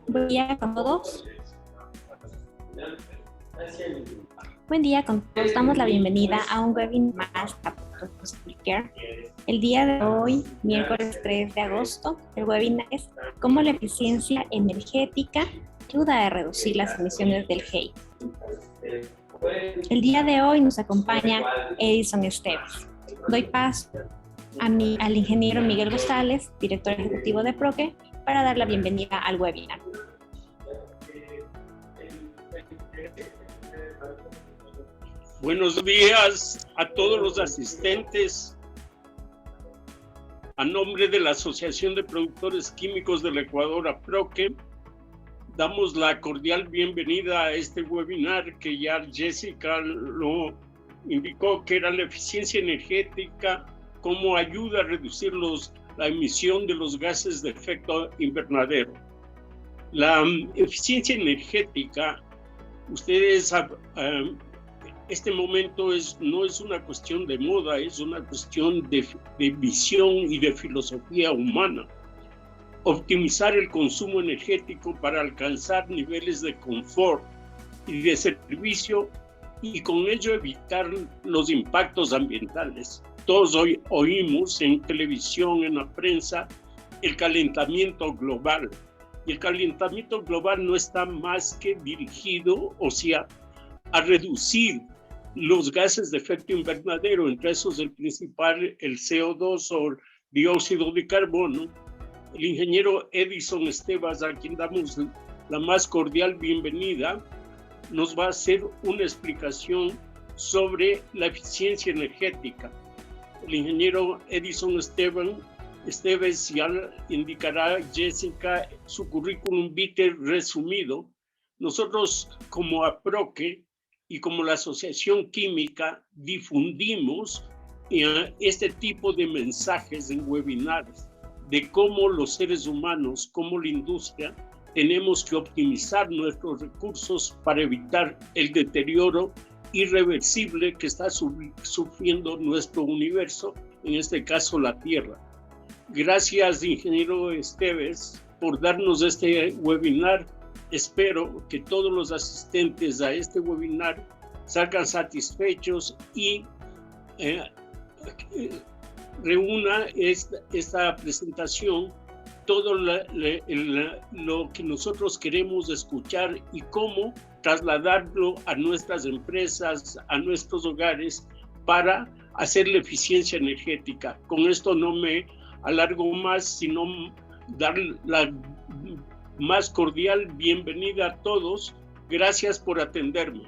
Buen día con todos. Buen día con todos. Damos la bienvenida a un webinar más a Healthcare. El día de hoy, miércoles 3 de agosto, el webinar es cómo la eficiencia energética ayuda a reducir las emisiones del GEI. El día de hoy nos acompaña Edison Esteves. Doy paso al ingeniero Miguel González, director ejecutivo de PROQUE, para dar la bienvenida al webinar. Buenos días a todos los asistentes. A nombre de la Asociación de Productores Químicos del Ecuador, APROQUE, damos la cordial bienvenida a este webinar que ya Jessica lo indicó, que era la eficiencia energética, cómo ayuda a reducir la emisión de los gases de efecto invernadero. La eficiencia energética, ustedes este momento no es una cuestión de moda, es una cuestión de visión y de filosofía humana. Optimizar el consumo energético para alcanzar niveles de confort y de servicio y con ello evitar los impactos ambientales. Todos hoy oímos en televisión, en la prensa, el calentamiento global. Y el calentamiento global no está más que dirigido, o sea, a reducir los gases de efecto invernadero, entre esos el principal, el CO2 o el dióxido de carbono. El ingeniero Edison Esteves, a quien damos la más cordial bienvenida, nos va a hacer una explicación sobre la eficiencia energética. El ingeniero Edison Esteves ya indicará, Jessica, su currículum vitae resumido. Nosotros, como APROQUE y como la Asociación Química, difundimos este tipo de mensajes en webinars de cómo los seres humanos, como la industria, tenemos que optimizar nuestros recursos para evitar el deterioro irreversible que está sufriendo nuestro universo, en este caso la Tierra. Gracias, ingeniero Esteves, por darnos este webinar. Espero que todos los asistentes a este webinar salgan satisfechos y reúna esta presentación todo lo que nosotros queremos escuchar y cómo trasladarlo a nuestras empresas, a nuestros hogares, para hacer la eficiencia energética. Con esto no me alargo más, sino dar la más cordial bienvenida a todos. Gracias por atenderme.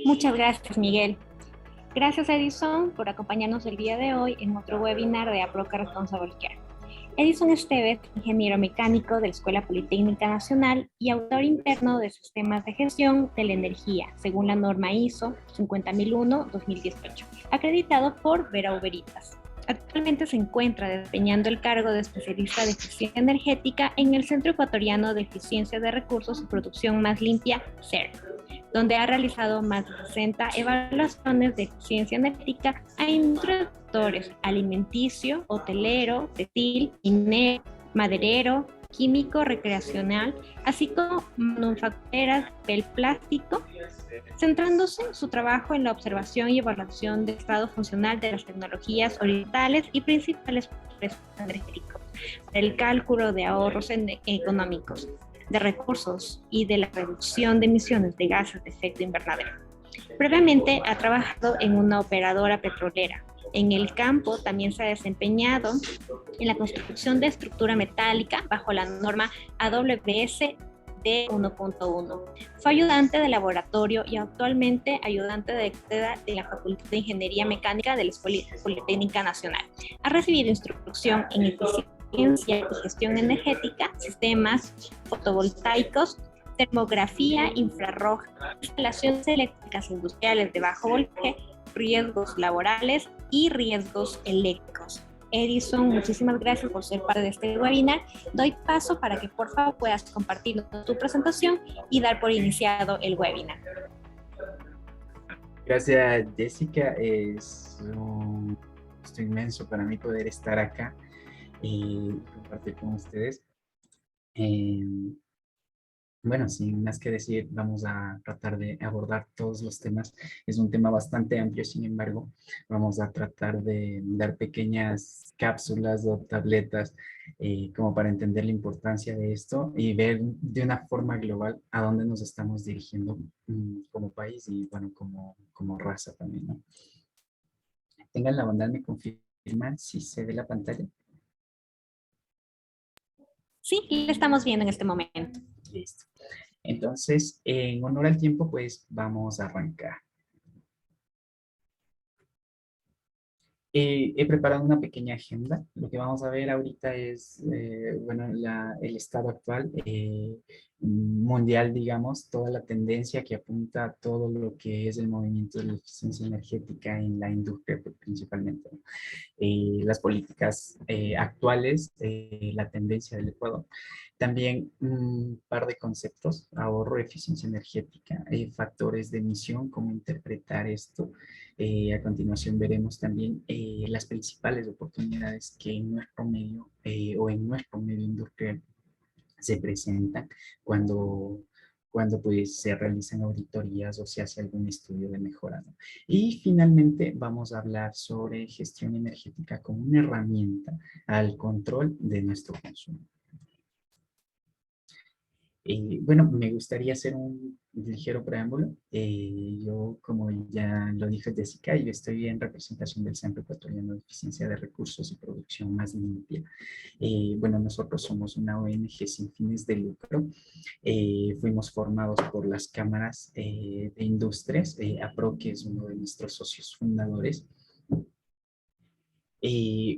Muchas gracias, Miguel. Gracias, Edison, por acompañarnos el día de hoy en otro webinar de APROQUE Responsible Care. Edison Esteves, ingeniero mecánico de la Escuela Politécnica Nacional y autor interno de sistemas de gestión de la energía, según la norma ISO 50001-2018, acreditado por Bureau Veritas. Actualmente se encuentra desempeñando el cargo de especialista de eficiencia energética en el Centro Ecuatoriano de Eficiencia de Recursos y Producción Más Limpia, CERP, donde ha realizado más de 60 evaluaciones de eficiencia energética a sectores alimenticio, hotelero, textil, minero, maderero, químico, recreacional, así como manufactureras del plástico, centrándose su trabajo en la observación y evaluación del estado funcional de las tecnologías orientales y principales procesos energéticos, para el cálculo de ahorros económicos, de recursos y de la reducción de emisiones de gases de efecto invernadero. Previamente ha trabajado en una operadora petrolera. En el campo también se ha desempeñado en la construcción de estructura metálica bajo la norma AWS D 1.1. Fue ayudante de laboratorio y actualmente ayudante de la Facultad de Ingeniería Mecánica de la Escuela Politécnica Nacional. Ha recibido instrucción en eficiencia y gestión energética, sistemas fotovoltaicos, termografía infrarroja, instalaciones eléctricas industriales de bajo voltaje, riesgos laborales y riesgos eléctricos. Edison, muchísimas gracias por ser parte de este webinar. Doy paso para que por favor puedas compartir tu presentación y dar por iniciado el webinar. Gracias, Jessica. Es un gusto inmenso para mí poder estar acá y compartir con ustedes. Eh, bueno, sin más que decir, vamos a tratar de abordar todos los temas. Es un tema bastante amplio, sin embargo, vamos a tratar de dar pequeñas cápsulas o tabletas como para entender la importancia de esto y ver de una forma global a dónde nos estamos dirigiendo como país y, bueno, como raza también, ¿no? Tengan la bondad, me confirman si se ve la pantalla. Sí, lo estamos viendo en este momento. Listo. Entonces, en honor al tiempo, pues vamos a arrancar. He preparado una pequeña agenda. Lo que vamos a ver ahorita es, bueno, el estado actual mundial, digamos, toda la tendencia que apunta a todo lo que es el movimiento de la eficiencia energética en la industria, pues, principalmente, ¿no? Las políticas actuales, la tendencia del Ecuador. También un par de conceptos: ahorro, eficiencia energética, factores de emisión, cómo interpretar esto. A continuación veremos también las principales oportunidades que en nuestro medio o en nuestro medio industrial se presentan cuando pues, se realizan auditorías o se hace algún estudio de mejora, ¿no? Y finalmente vamos a hablar sobre gestión energética como una herramienta al control de nuestro consumo. Bueno, me gustaría hacer un ligero preámbulo. Yo, como ya lo dijo Jessica, yo estoy en representación del Centro Ecuatoriano de Eficiencia de Recursos y Producción Más Limpia. Bueno, nosotros somos una ONG sin fines de lucro. Fuimos formados por las cámaras de industrias, APRO, que es uno de nuestros socios fundadores.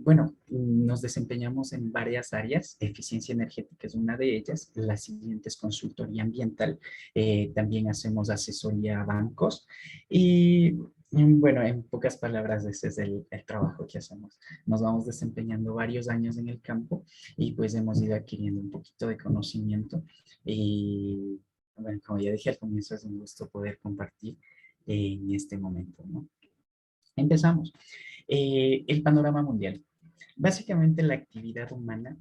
Bueno, nos desempeñamos en varias áreas. Eficiencia energética es una de ellas. La siguiente es consultoría ambiental. También hacemos asesoría a bancos. Y bueno, en pocas palabras, ese es el trabajo que hacemos. Nos vamos desempeñando varios años en el campo y pues hemos ido adquiriendo un poquito de conocimiento. Y bueno, como ya dije al comienzo, es un gusto poder compartir en este momento, ¿no? Empezamos. El panorama mundial. Básicamente la actividad humana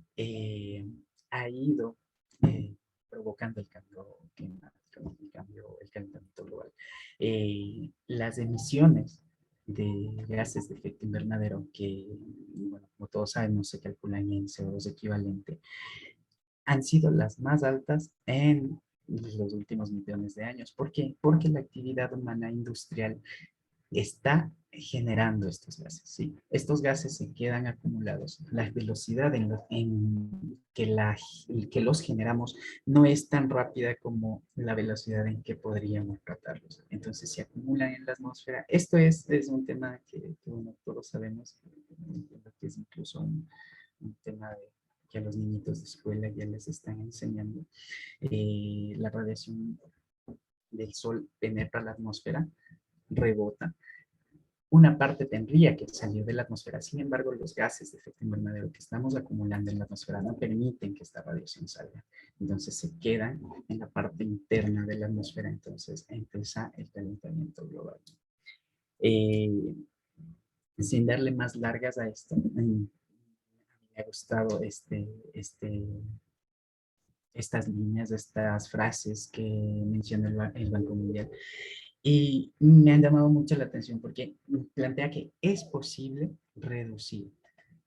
ha ido provocando el cambio climático, el calentamiento global. Las emisiones de gases de efecto invernadero, que, bueno, como todos sabemos, se calculan en CO2 equivalente, han sido las más altas en los últimos millones de años. ¿Por qué? Porque la actividad humana industrial está generando estos gases, ¿sí? Estos gases se quedan acumulados. La velocidad que los generamos no es tan rápida como la velocidad en que podríamos tratarlos. Entonces se acumulan en la atmósfera. Esto es un tema que bueno, todos sabemos, que es incluso un tema que a los niñitos de escuela ya les están enseñando. La radiación del sol penetra la atmósfera, rebota. Una parte tendría que salir de la atmósfera. Sin embargo, los gases de efecto invernadero que estamos acumulando en la atmósfera no permiten que esta radiación salga. Entonces se quedan en la parte interna de la atmósfera. Entonces empieza el calentamiento global. Sin darle más largas a esto, me ha gustado estas líneas, estas frases que menciona el Banco Mundial. Y me han llamado mucho la atención porque plantea que es posible reducir.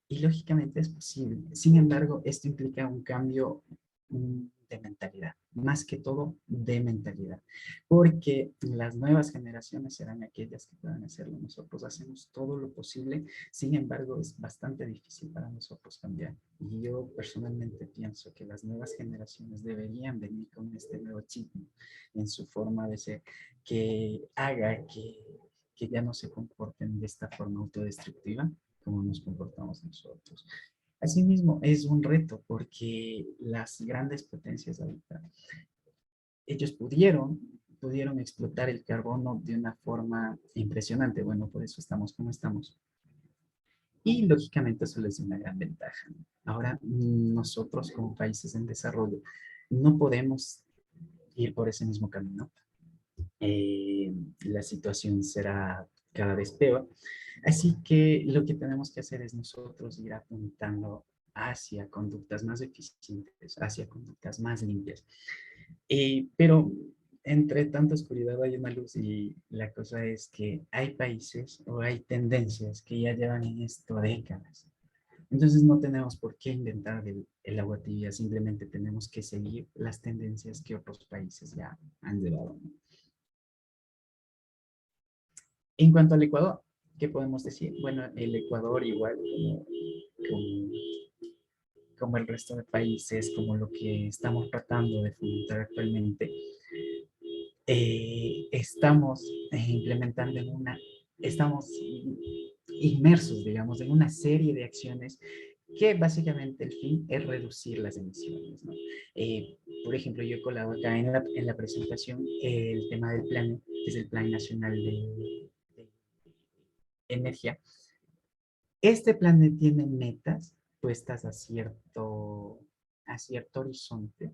Y lógicamente es posible. Sin embargo, esto implica un cambio de mentalidad, más que todo de mentalidad, porque las nuevas generaciones serán aquellas que puedan hacerlo. Nosotros hacemos todo lo posible, sin embargo, es bastante difícil para nosotros cambiar. Y yo personalmente pienso que las nuevas generaciones deberían venir con este nuevo chip en su forma de ser, que haga que ya no se comporten de esta forma autodestructiva como nos comportamos nosotros. Asimismo, es un reto porque las grandes potencias ahorita, ellos pudieron explotar el carbono de una forma impresionante. Bueno, por eso estamos como estamos. Y lógicamente eso les da una gran ventaja. Ahora, nosotros como países en desarrollo no podemos ir por ese mismo camino. La situación será cada vez peor. Así que lo que tenemos que hacer es nosotros ir apuntando hacia conductas más eficientes, hacia conductas más limpias. Pero entre tanta oscuridad hay una luz y la cosa es que hay países o hay tendencias que ya llevan en esto décadas. Entonces no tenemos por qué inventar el agua tibia, simplemente tenemos que seguir las tendencias que otros países ya han llevado. En cuanto al Ecuador, ¿qué podemos decir? Bueno, el Ecuador igual como, como el resto de países, como lo que estamos tratando de fomentar actualmente, estamos implementando estamos inmersos, digamos, en una serie de acciones que básicamente el fin es reducir las emisiones, ¿no? Por ejemplo, yo he colado acá en la presentación el tema del plan, que es el Plan Nacional de Energía. Este plan tiene metas puestas a cierto horizonte.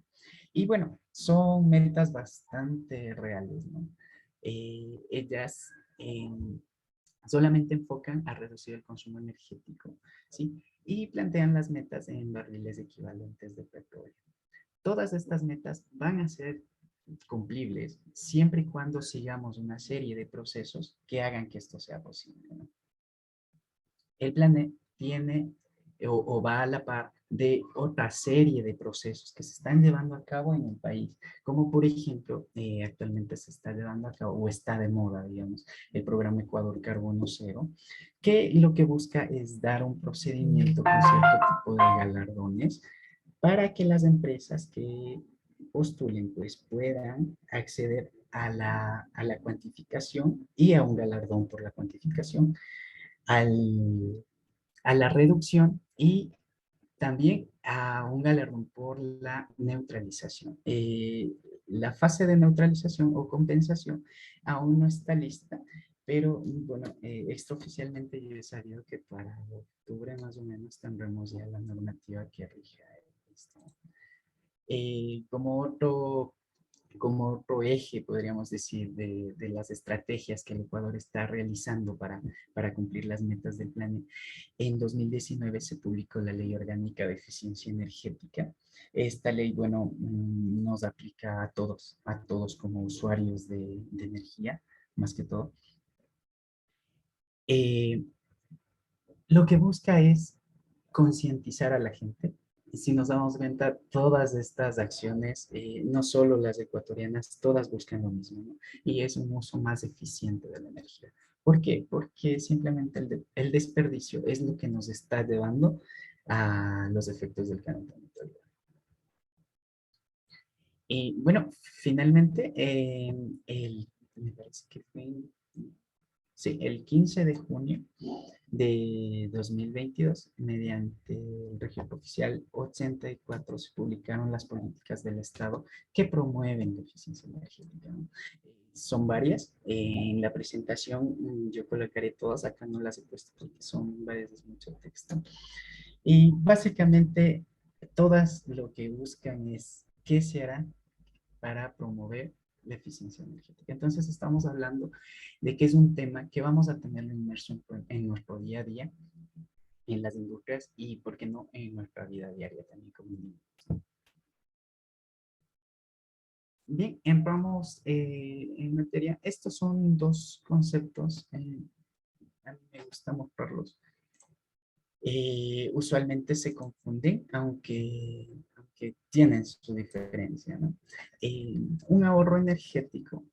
Y bueno, son metas bastante reales, ¿no? Ellas solamente enfocan a reducir el consumo energético, ¿sí? Y plantean las metas en barriles equivalentes de petróleo. Todas estas metas van a ser cumplibles siempre y cuando sigamos una serie de procesos que hagan que esto sea posible, ¿no? El plan tiene o va a la par de otra serie de procesos que se están llevando a cabo en el país, como por ejemplo, actualmente se está llevando a cabo o está de moda, digamos, el programa Ecuador Carbono Cero, que lo que busca es dar un procedimiento con cierto tipo de galardones para que las empresas que postulen pues puedan acceder a la cuantificación y a un galardón por la cuantificación al, a la reducción y también a un galardón por la neutralización. La fase de neutralización o compensación aún no está lista, pero bueno, extraoficialmente yo he sabido que para octubre más o menos tendremos ya la normativa que rige esto. Como otro eje, podríamos decir, de las estrategias que el Ecuador está realizando para cumplir las metas del plan. En 2019 se publicó la Ley Orgánica de Eficiencia Energética. Esta ley, bueno, nos aplica a todos como usuarios de energía, más que todo. Eh, lo que busca es concientizar a la gente. Si nos damos cuenta, todas estas acciones, no solo las ecuatorianas, todas buscan lo mismo, ¿no? Y es un uso más eficiente de la energía. ¿Por qué? Porque simplemente el desperdicio es lo que nos está llevando a los efectos del calentamiento global. Y bueno, finalmente, me parece que fue sí, el 15 de junio de 2022, mediante el registro oficial 84, se publicaron las políticas del Estado que promueven la eficiencia energética, ¿no? Son varias. En la presentación yo colocaré todas, acá no las he puesto porque son varias, es mucho texto. Y básicamente todas lo que buscan es qué se hará para promover la eficiencia energética. Entonces estamos hablando de que es un tema que vamos a tener inmerso en nuestro día a día, en las industrias y, ¿por qué no?, en nuestra vida diaria también como individuos. Bien, entramos en materia. Estos son dos conceptos, a mí me gusta mostrarlos. Usualmente se confunden, aunque tienen su diferencia, ¿no? Un ahorro energético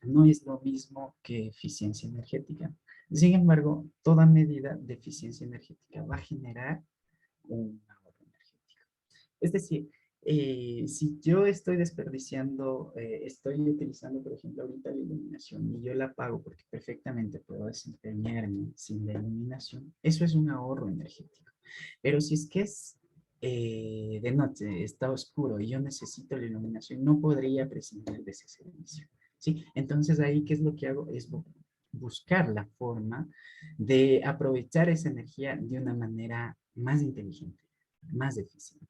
no es lo mismo que eficiencia energética. Sin embargo, toda medida de eficiencia energética va a generar un ahorro energético. Es decir, si yo estoy desperdiciando, estoy utilizando, por ejemplo, ahorita la iluminación y yo la apago porque perfectamente puedo desempeñarme sin la iluminación, eso es un ahorro energético. Pero si es que es de noche, está oscuro y yo necesito la iluminación, no podría prescindir de ese servicio. ¿Sí? Entonces ahí, ¿qué es lo que hago? Es buscar la forma de aprovechar esa energía de una manera más inteligente, más eficiente.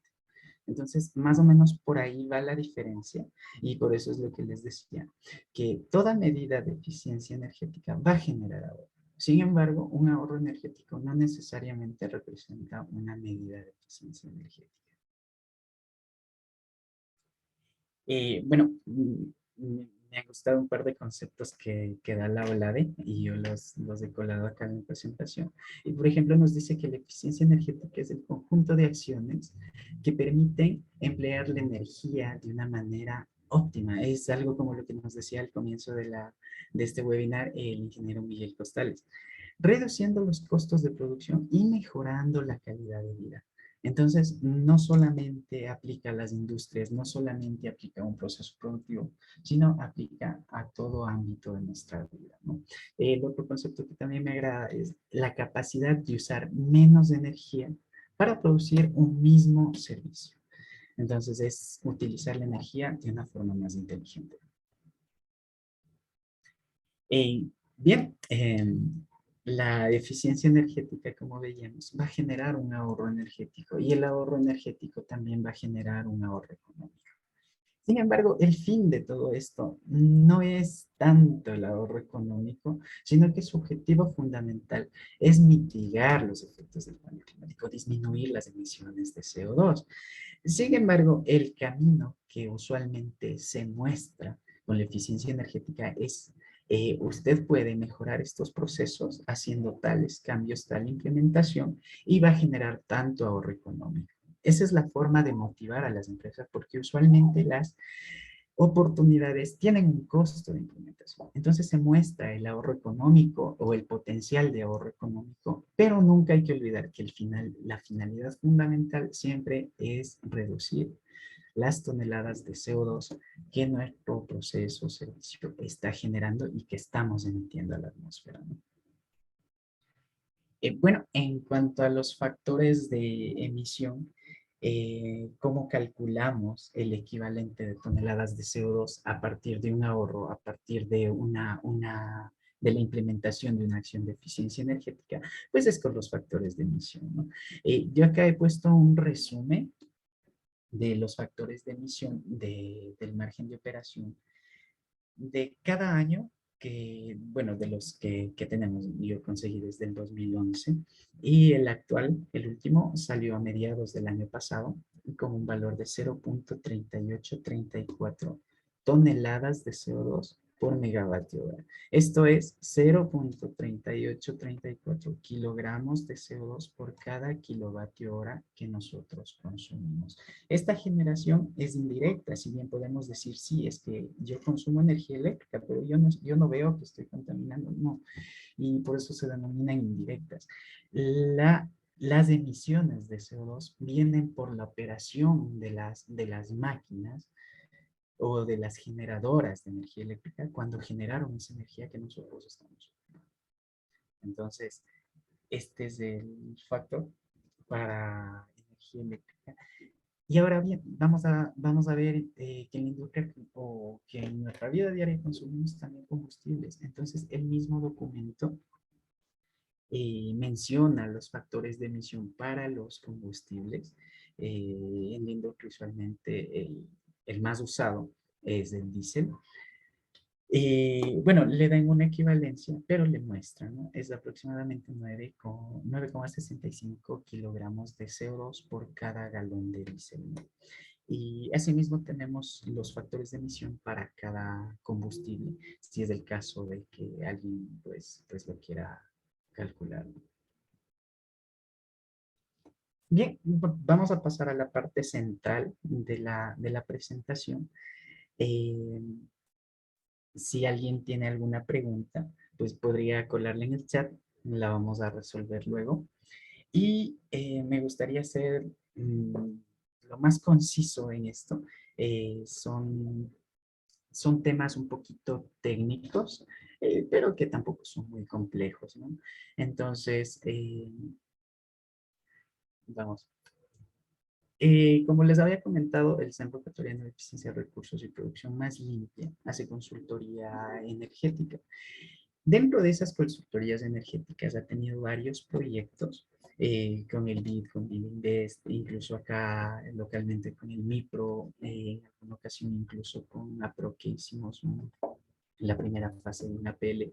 Entonces, más o menos por ahí va la diferencia y por eso es lo que les decía, que toda medida de eficiencia energética va a generar ahorro. Sin embargo, un ahorro energético no necesariamente representa una medida de eficiencia energética. Bueno, me han gustado un par de conceptos que da la OLADE y yo los he colado acá en mi presentación. Y por ejemplo, nos dice que la eficiencia energética es el conjunto de acciones que permiten emplear la energía de una manera óptima. Es algo como lo que nos decía al comienzo de este webinar el ingeniero Miguel Costales, reduciendo los costos de producción y mejorando la calidad de vida. Entonces, no solamente aplica a las industrias, no solamente aplica a un proceso productivo, sino aplica a todo ámbito de nuestra vida, ¿no? El otro concepto que también me agrada es la capacidad de usar menos energía para producir un mismo servicio. Entonces, es utilizar la energía de una forma más inteligente. Bien, la eficiencia energética, como veíamos, va a generar un ahorro energético y el ahorro energético también va a generar un ahorro económico. Sin embargo, el fin de todo esto no es tanto el ahorro económico, sino que su objetivo fundamental es mitigar los efectos del cambio climático, disminuir las emisiones de CO2. Sin embargo, el camino que usualmente se muestra con la eficiencia energética es usted puede mejorar estos procesos haciendo tales cambios, tal implementación y va a generar tanto ahorro económico. Esa es la forma de motivar a las empresas porque usualmente las oportunidades tienen un costo de implementación. Entonces se muestra el ahorro económico o el potencial de ahorro económico, pero nunca hay que olvidar que la finalidad fundamental siempre es reducir las toneladas de CO2 que nuestro proceso o servicio está generando y que estamos emitiendo a la atmósfera, ¿no? Bueno, en cuanto a los factores de emisión, ¿cómo calculamos el equivalente de toneladas de CO2 a partir de un ahorro, a partir de de la implementación de una acción de eficiencia energética? Pues es con los factores de emisión, ¿no? Yo acá he puesto un resumen de los factores de emisión del margen de operación de cada año que, bueno, de los que tenemos, yo conseguí desde el 2011 y el actual, el último, salió a mediados del año pasado con un valor de 0.3834 toneladas de CO2 por megavatio hora. Esto es 0.3834 kilogramos de CO2 por cada kilovatio hora que nosotros consumimos. Esta generación es indirecta, si bien podemos decir, sí, es que yo consumo energía eléctrica, pero yo no veo que estoy contaminando, no. Y por eso se denominan indirectas. Las emisiones de CO2 vienen por la operación de las máquinas o de las generadoras de energía eléctrica cuando generaron esa energía que nosotros estamos usando. Entonces, este es el factor para energía eléctrica. Y ahora bien, vamos a ver que en la industria o que en nuestra vida diaria consumimos también combustibles. Entonces, el mismo documento menciona los factores de emisión para los combustibles. En la industria usualmente el más usado es el diésel. Bueno, le dan una equivalencia, pero le muestran, ¿no? Es aproximadamente 9,65 kilogramos de CO2 por cada galón de diésel, ¿no? Y asimismo tenemos los factores de emisión para cada combustible, si es el caso de que alguien pues lo quiera calcular. Bien, vamos a pasar a la parte central de la presentación. Eh, Si alguien tiene alguna pregunta, pues podría colarla en el chat, la vamos a resolver luego. Y me gustaría ser lo más conciso en esto. Son temas un poquito técnicos, pero que tampoco son muy complejos, ¿no? Entonces, vamos. Como les había comentado, el Centro Ecuatoriano de Eficiencia de Recursos y Producción Más Limpia hace consultoría energética. Dentro de esas consultorías energéticas ha tenido varios proyectos con el BID, con BIDinvest, incluso acá localmente con el MIPRO, en alguna ocasión incluso con APRO que hicimos la primera fase de una PL.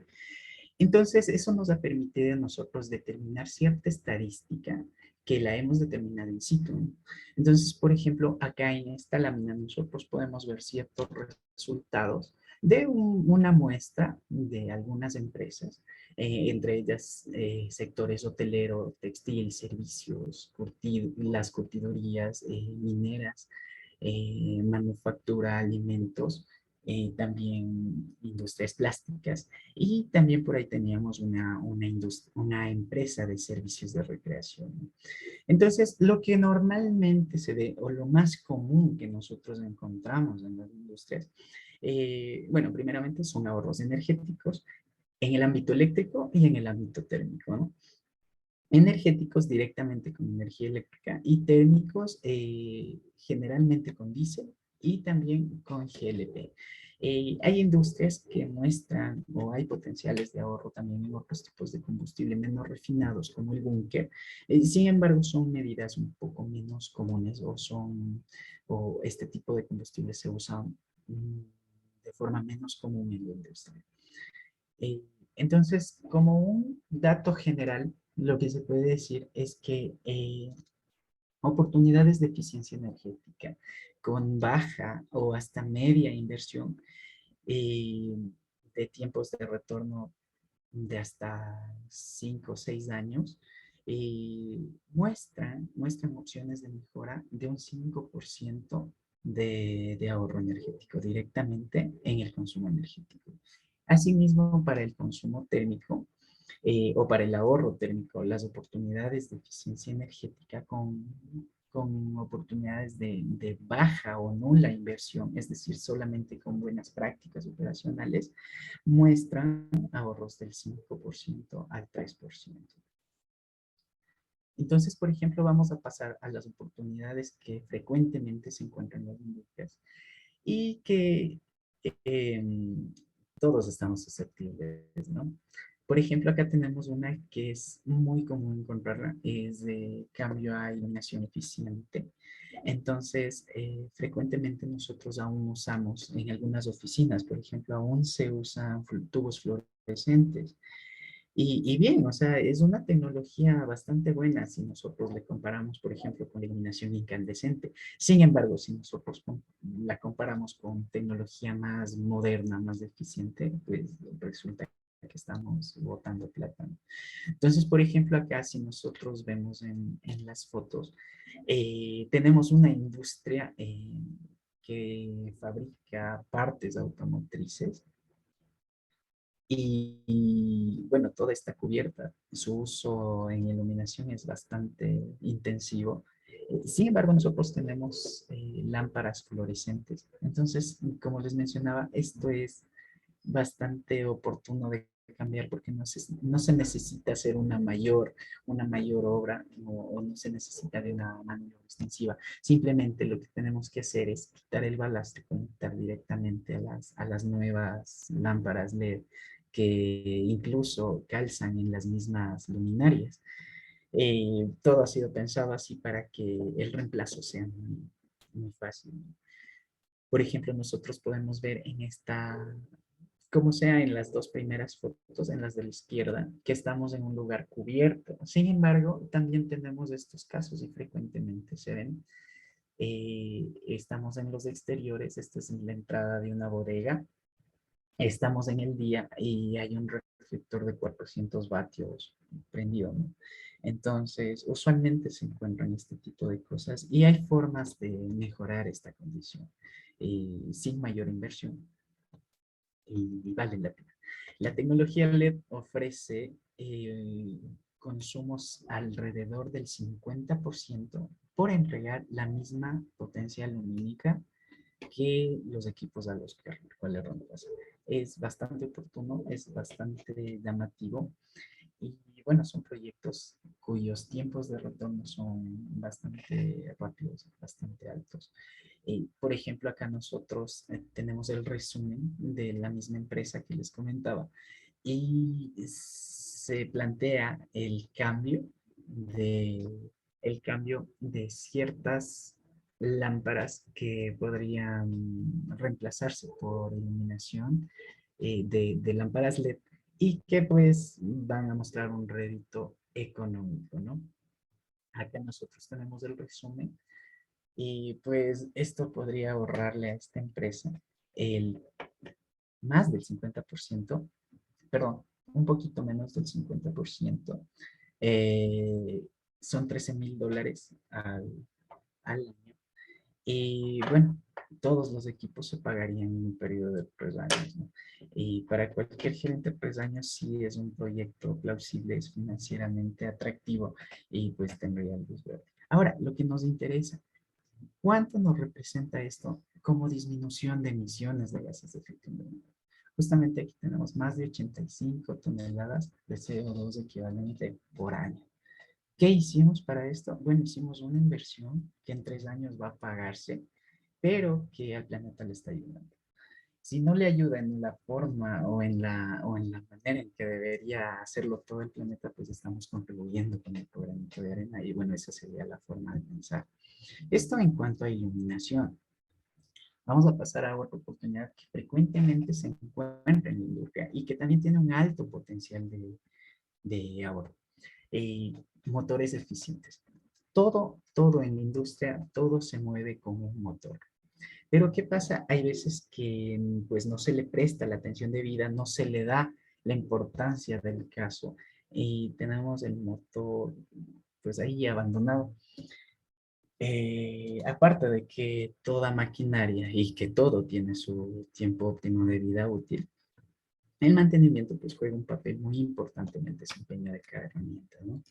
Entonces, eso nos ha permitido a nosotros determinar cierta estadística que la hemos determinado in situ, ¿no? Entonces, por ejemplo, acá en esta lámina nosotros podemos ver ciertos resultados de una muestra de algunas empresas, entre ellas sectores hotelero, textil, servicios, las curtidurías, mineras, manufactura, alimentos, también industrias plásticas y también por ahí teníamos una empresa de servicios de recreación. Entonces, lo que normalmente se ve o lo más común que nosotros encontramos en las industrias, bueno, primeramente son ahorros energéticos en el ámbito eléctrico y en el ámbito térmico, ¿no? Energéticos directamente con energía eléctrica y térmicos generalmente con diésel y también con GLP. Hay industrias que muestran o hay potenciales de ahorro también en otros tipos de combustible menos refinados como el búnker. Sin embargo, son medidas un poco menos comunes o este tipo de combustible se usa de forma menos común en la industria. Eh, entonces, como un dato general, lo que se puede decir es que oportunidades de eficiencia energética con baja o hasta media inversión eh, de tiempos de retorno de hasta 5 o 6 años, muestran opciones de mejora de un 5% de ahorro energético directamente en el consumo energético. Asimismo, para el consumo térmico o para el ahorro térmico, las oportunidades de eficiencia energética con oportunidades de baja o nula inversión, es decir, solamente con buenas prácticas operacionales, muestran ahorros del 5% al 3%. Entonces, por ejemplo, vamos a pasar a las oportunidades que frecuentemente se encuentran en las industrias y que todos estamos susceptibles, ¿no? Por ejemplo, acá tenemos una que es muy común encontrarla, es de cambio a iluminación eficiente. Entonces, frecuentemente nosotros aún usamos en algunas oficinas, por ejemplo, aún se usan tubos fluorescentes. Y bien, o sea, es una tecnología bastante buena si nosotros le comparamos, por ejemplo, con la iluminación incandescente. Sin embargo, si nosotros la comparamos con tecnología más moderna, más eficiente, pues resulta que estamos botando plata, ¿no? Entonces, por ejemplo, acá si nosotros vemos en las fotos, tenemos una industria que fabrica partes automotrices bueno, toda está cubierta. Su uso en iluminación es bastante intensivo. Sin embargo, nosotros tenemos lámparas fluorescentes. Entonces, como les mencionaba, esto es bastante oportuno de cambiar porque no se necesita hacer una mayor obra o no se necesita de una mano de obra extensiva. Simplemente lo que tenemos que hacer es quitar el balasto y conectar directamente a las nuevas lámparas LED que incluso calzan en las mismas luminarias. Todo ha sido pensado así para que el reemplazo sea muy fácil. Por ejemplo, nosotros podemos ver en como sea en las dos primeras fotos, en las de la izquierda, que estamos en un lugar cubierto. Sin embargo, también tenemos estos casos y frecuentemente se ven. Estamos en los exteriores, esta es la entrada de una bodega. Estamos en el día y hay un reflector de 400 vatios prendido, ¿no? Entonces, usualmente se encuentran este tipo de cosas y hay formas de mejorar esta condición sin mayor inversión y vale la pena. La tecnología LED ofrece consumos alrededor del 50% por entregar la misma potencia lumínica que los equipos a los cuales reemplaza. Es bastante oportuno, es bastante llamativo y bueno, son proyectos cuyos tiempos de retorno son bastante rápidos, bastante altos. Por ejemplo, acá nosotros tenemos el resumen de la misma empresa que les comentaba y se plantea el cambio de el cambio de ciertas lámparas que podrían reemplazarse por iluminación de lámparas LED y que pues van a mostrar un rédito económico, ¿no? Acá nosotros tenemos el resumen y pues esto podría ahorrarle a esta empresa el más del 50%, perdón, un poquito menos del 50%. eh, Son $13,000 al año. Y bueno, todos los equipos se pagarían en un periodo de 3 años, ¿no? Y para cualquier gerente, 3 años sí es un proyecto plausible, es financieramente atractivo y pues tendría luz verde. Ahora, lo que nos interesa, ¿cuánto nos representa esto como disminución de emisiones de gases de efecto invernadero? Justamente aquí tenemos más de 85 toneladas de CO2 equivalente por año. ¿Qué hicimos para esto? Bueno, hicimos una inversión que en 3 años va a pagarse, pero que al planeta le está ayudando. Si no le ayuda en la forma o en la manera en que debería hacerlo todo el planeta, pues estamos contribuyendo con el granito de arena y bueno, esa sería la forma de pensar. Esto en cuanto a iluminación. Vamos a pasar a otra oportunidad que frecuentemente se encuentra en la industria y que también tiene un alto potencial de ahorro. eh, Motores eficientes. Todo en la industria, todo se mueve con un motor. Pero ¿qué pasa? Hay veces que pues no se le presta la atención debida, no se le da la importancia del caso y tenemos el motor pues ahí abandonado. Aparte de que toda maquinaria y que todo tiene su tiempo óptimo de vida útil, el mantenimiento pues juega un papel muy importante en el desempeño de cada herramienta, ¿no?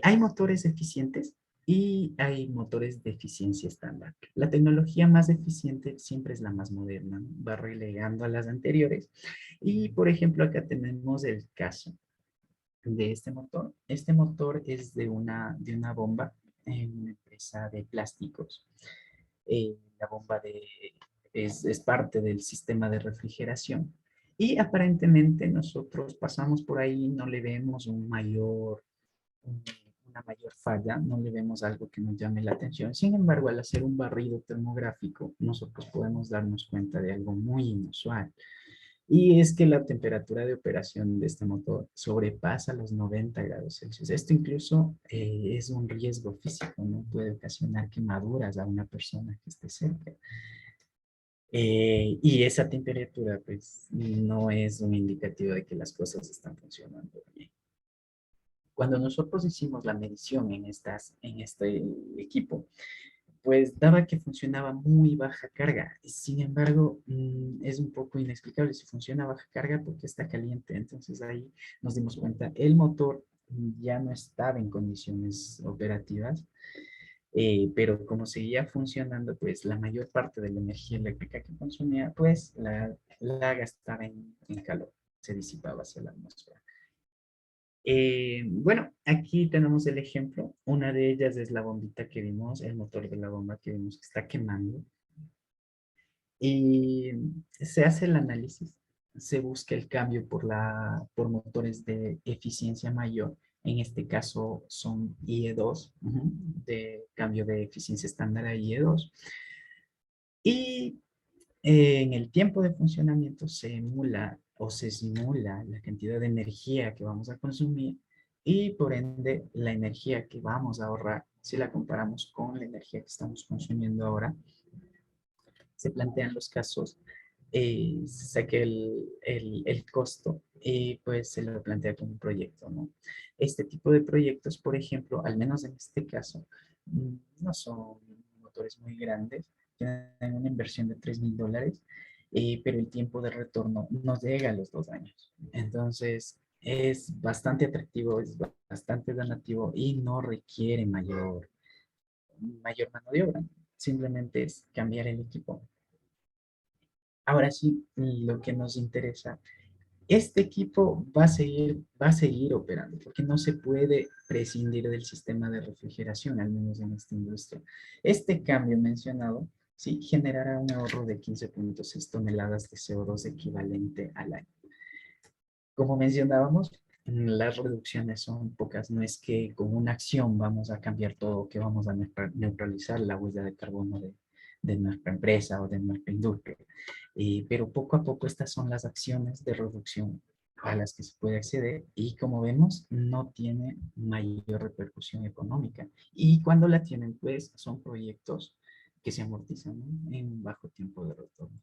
Hay motores eficientes y hay motores de eficiencia estándar. La tecnología más eficiente siempre es la más moderna, ¿no? Va relegando a las anteriores. Y, por ejemplo, acá tenemos el caso de este motor. Este motor es de una bomba en una empresa de plásticos. La bomba es parte del sistema de refrigeración. Y aparentemente nosotros pasamos por ahí y no le vemos una mayor falla, no le vemos algo que nos llame la atención. Sin embargo, al hacer un barrido termográfico, nosotros podemos darnos cuenta de algo muy inusual. Y es que la temperatura de operación de este motor sobrepasa los 90 grados Celsius. Esto incluso es un riesgo físico, ¿no? Puede ocasionar quemaduras a una persona que esté cerca. Y esa temperatura, pues, no es un indicativo de que las cosas están funcionando bien. Cuando nosotros hicimos la medición en este equipo, pues daba que funcionaba muy baja carga. Sin embargo, es un poco inexplicable si funciona a baja carga porque está caliente. Entonces ahí nos dimos cuenta, el motor ya no estaba en condiciones operativas, pero como seguía funcionando, pues la mayor parte de la energía eléctrica que consumía, pues la gastaba en calor, se disipaba hacia la atmósfera. Bueno, aquí tenemos el ejemplo. Una de ellas es la bombita que vimos, el motor de la bomba que vimos que está quemando. Y se hace el análisis, se busca el cambio por motores de eficiencia mayor. En este caso son IE2, de cambio de eficiencia estándar a IE2. Y en el tiempo de funcionamiento se emula o se simula la cantidad de energía que vamos a consumir y por ende la energía que vamos a ahorrar, si la comparamos con la energía que estamos consumiendo ahora, se plantean los casos, se saque el costo y pues se lo plantea como un proyecto, ¿no? Este tipo de proyectos, por ejemplo, al menos en este caso, no son motores muy grandes, tienen una inversión de $3,000, pero el tiempo de retorno no llega a los 2 años. Entonces, es bastante atractivo, es bastante donativo y no requiere mayor mano de obra. Simplemente es cambiar el equipo. Ahora sí, lo que nos interesa, este equipo va a seguir operando porque no se puede prescindir del sistema de refrigeración, al menos en esta industria. Este cambio mencionado, sí, generará un ahorro de 15,6 toneladas de CO2 equivalente al año. Como mencionábamos, las reducciones son pocas. No es que con una acción vamos a cambiar todo, que vamos a neutralizar la huella de carbono de nuestra empresa o de nuestra industria. Pero poco a poco estas son las acciones de reducción a las que se puede acceder y como vemos no tiene mayor repercusión económica. Y cuando la tienen, pues son proyectos que se amortizan, ¿no?, en un bajo tiempo de retorno.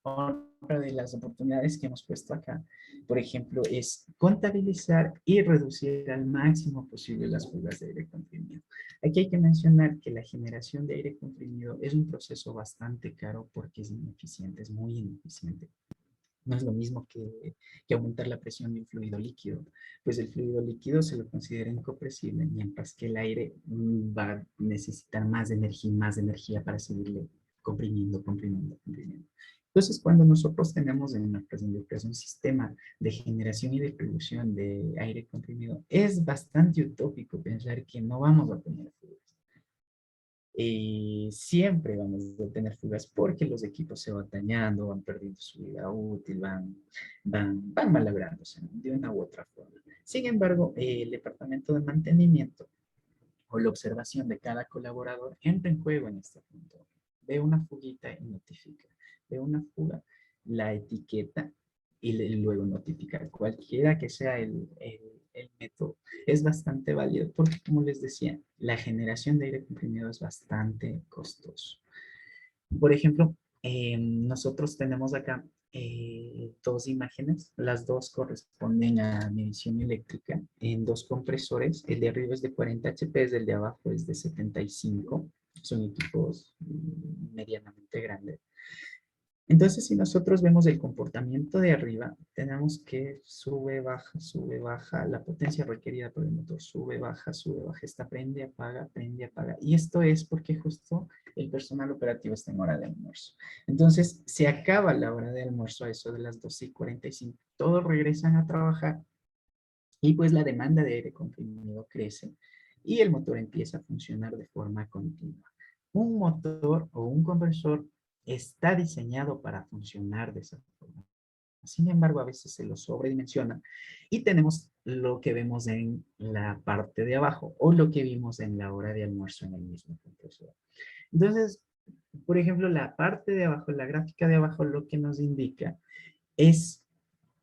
Otra de las oportunidades que hemos puesto acá, por ejemplo, es contabilizar y reducir al máximo posible las fugas de aire comprimido. Aquí hay que mencionar que la generación de aire comprimido es un proceso bastante caro porque es ineficiente, es muy ineficiente. No es lo mismo que aumentar la presión de un fluido líquido, pues el fluido líquido se lo considera incompresible, mientras que el aire va a necesitar más energía para seguirle comprimiendo, comprimiendo, comprimiendo. Entonces, cuando nosotros tenemos en nuestras industrias un sistema de generación y distribución de aire comprimido, es bastante utópico pensar que no vamos a tener fugas. Siempre vamos a tener fugas porque los equipos se van dañando, van perdiendo su vida útil, van malográndose, ¿no?, de una u otra forma. Sin embargo, el departamento de mantenimiento o la observación de cada colaborador entra en juego en este punto. Ve una fuguita y notifica. Ve una fuga, la etiqueta y luego notificar. Cualquiera que sea el método es bastante válido porque, como les decía, la generación de aire comprimido es bastante costoso. Por ejemplo, nosotros tenemos acá dos imágenes, las dos corresponden a medición eléctrica en dos compresores. El de arriba es de 40 HP, el de abajo es de 75. Son equipos medianamente grandes. Entonces, si nosotros vemos el comportamiento de arriba, tenemos que sube, baja, la potencia requerida por el motor sube, baja, esta prende, apaga, prende, apaga. Y esto es porque justo el personal operativo está en hora de almuerzo. Entonces, se acaba la hora de almuerzo a eso de las 12:45. Todos regresan a trabajar y pues la demanda de aire comprimido crece y el motor empieza a funcionar de forma continua. Un motor o un compresor está diseñado para funcionar de esa forma. Sin embargo, a veces se lo sobredimensiona y tenemos lo que vemos en la parte de abajo o lo que vimos en la hora de almuerzo en el mismo compresor. Entonces, por ejemplo, la parte de abajo, la gráfica de abajo, lo que nos indica es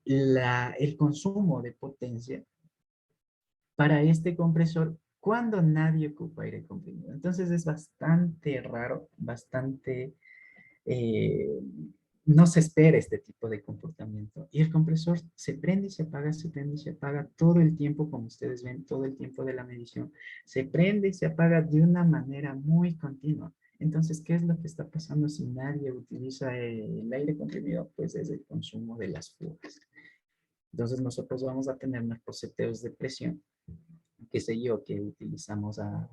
el consumo de potencia para este compresor cuando nadie ocupa aire comprimido. Entonces es bastante raro, bastante eh, no se espera este tipo de comportamiento. Y el compresor se prende y se apaga, se prende y se apaga todo el tiempo, como ustedes ven, todo el tiempo de la medición. Se prende y se apaga de una manera muy continua. Entonces, ¿qué es lo que está pasando si nadie utiliza el aire comprimido? Pues es el consumo de las fugas. Entonces, nosotros vamos a tener nuestros seteos de presión, qué sé yo, que utilizamos a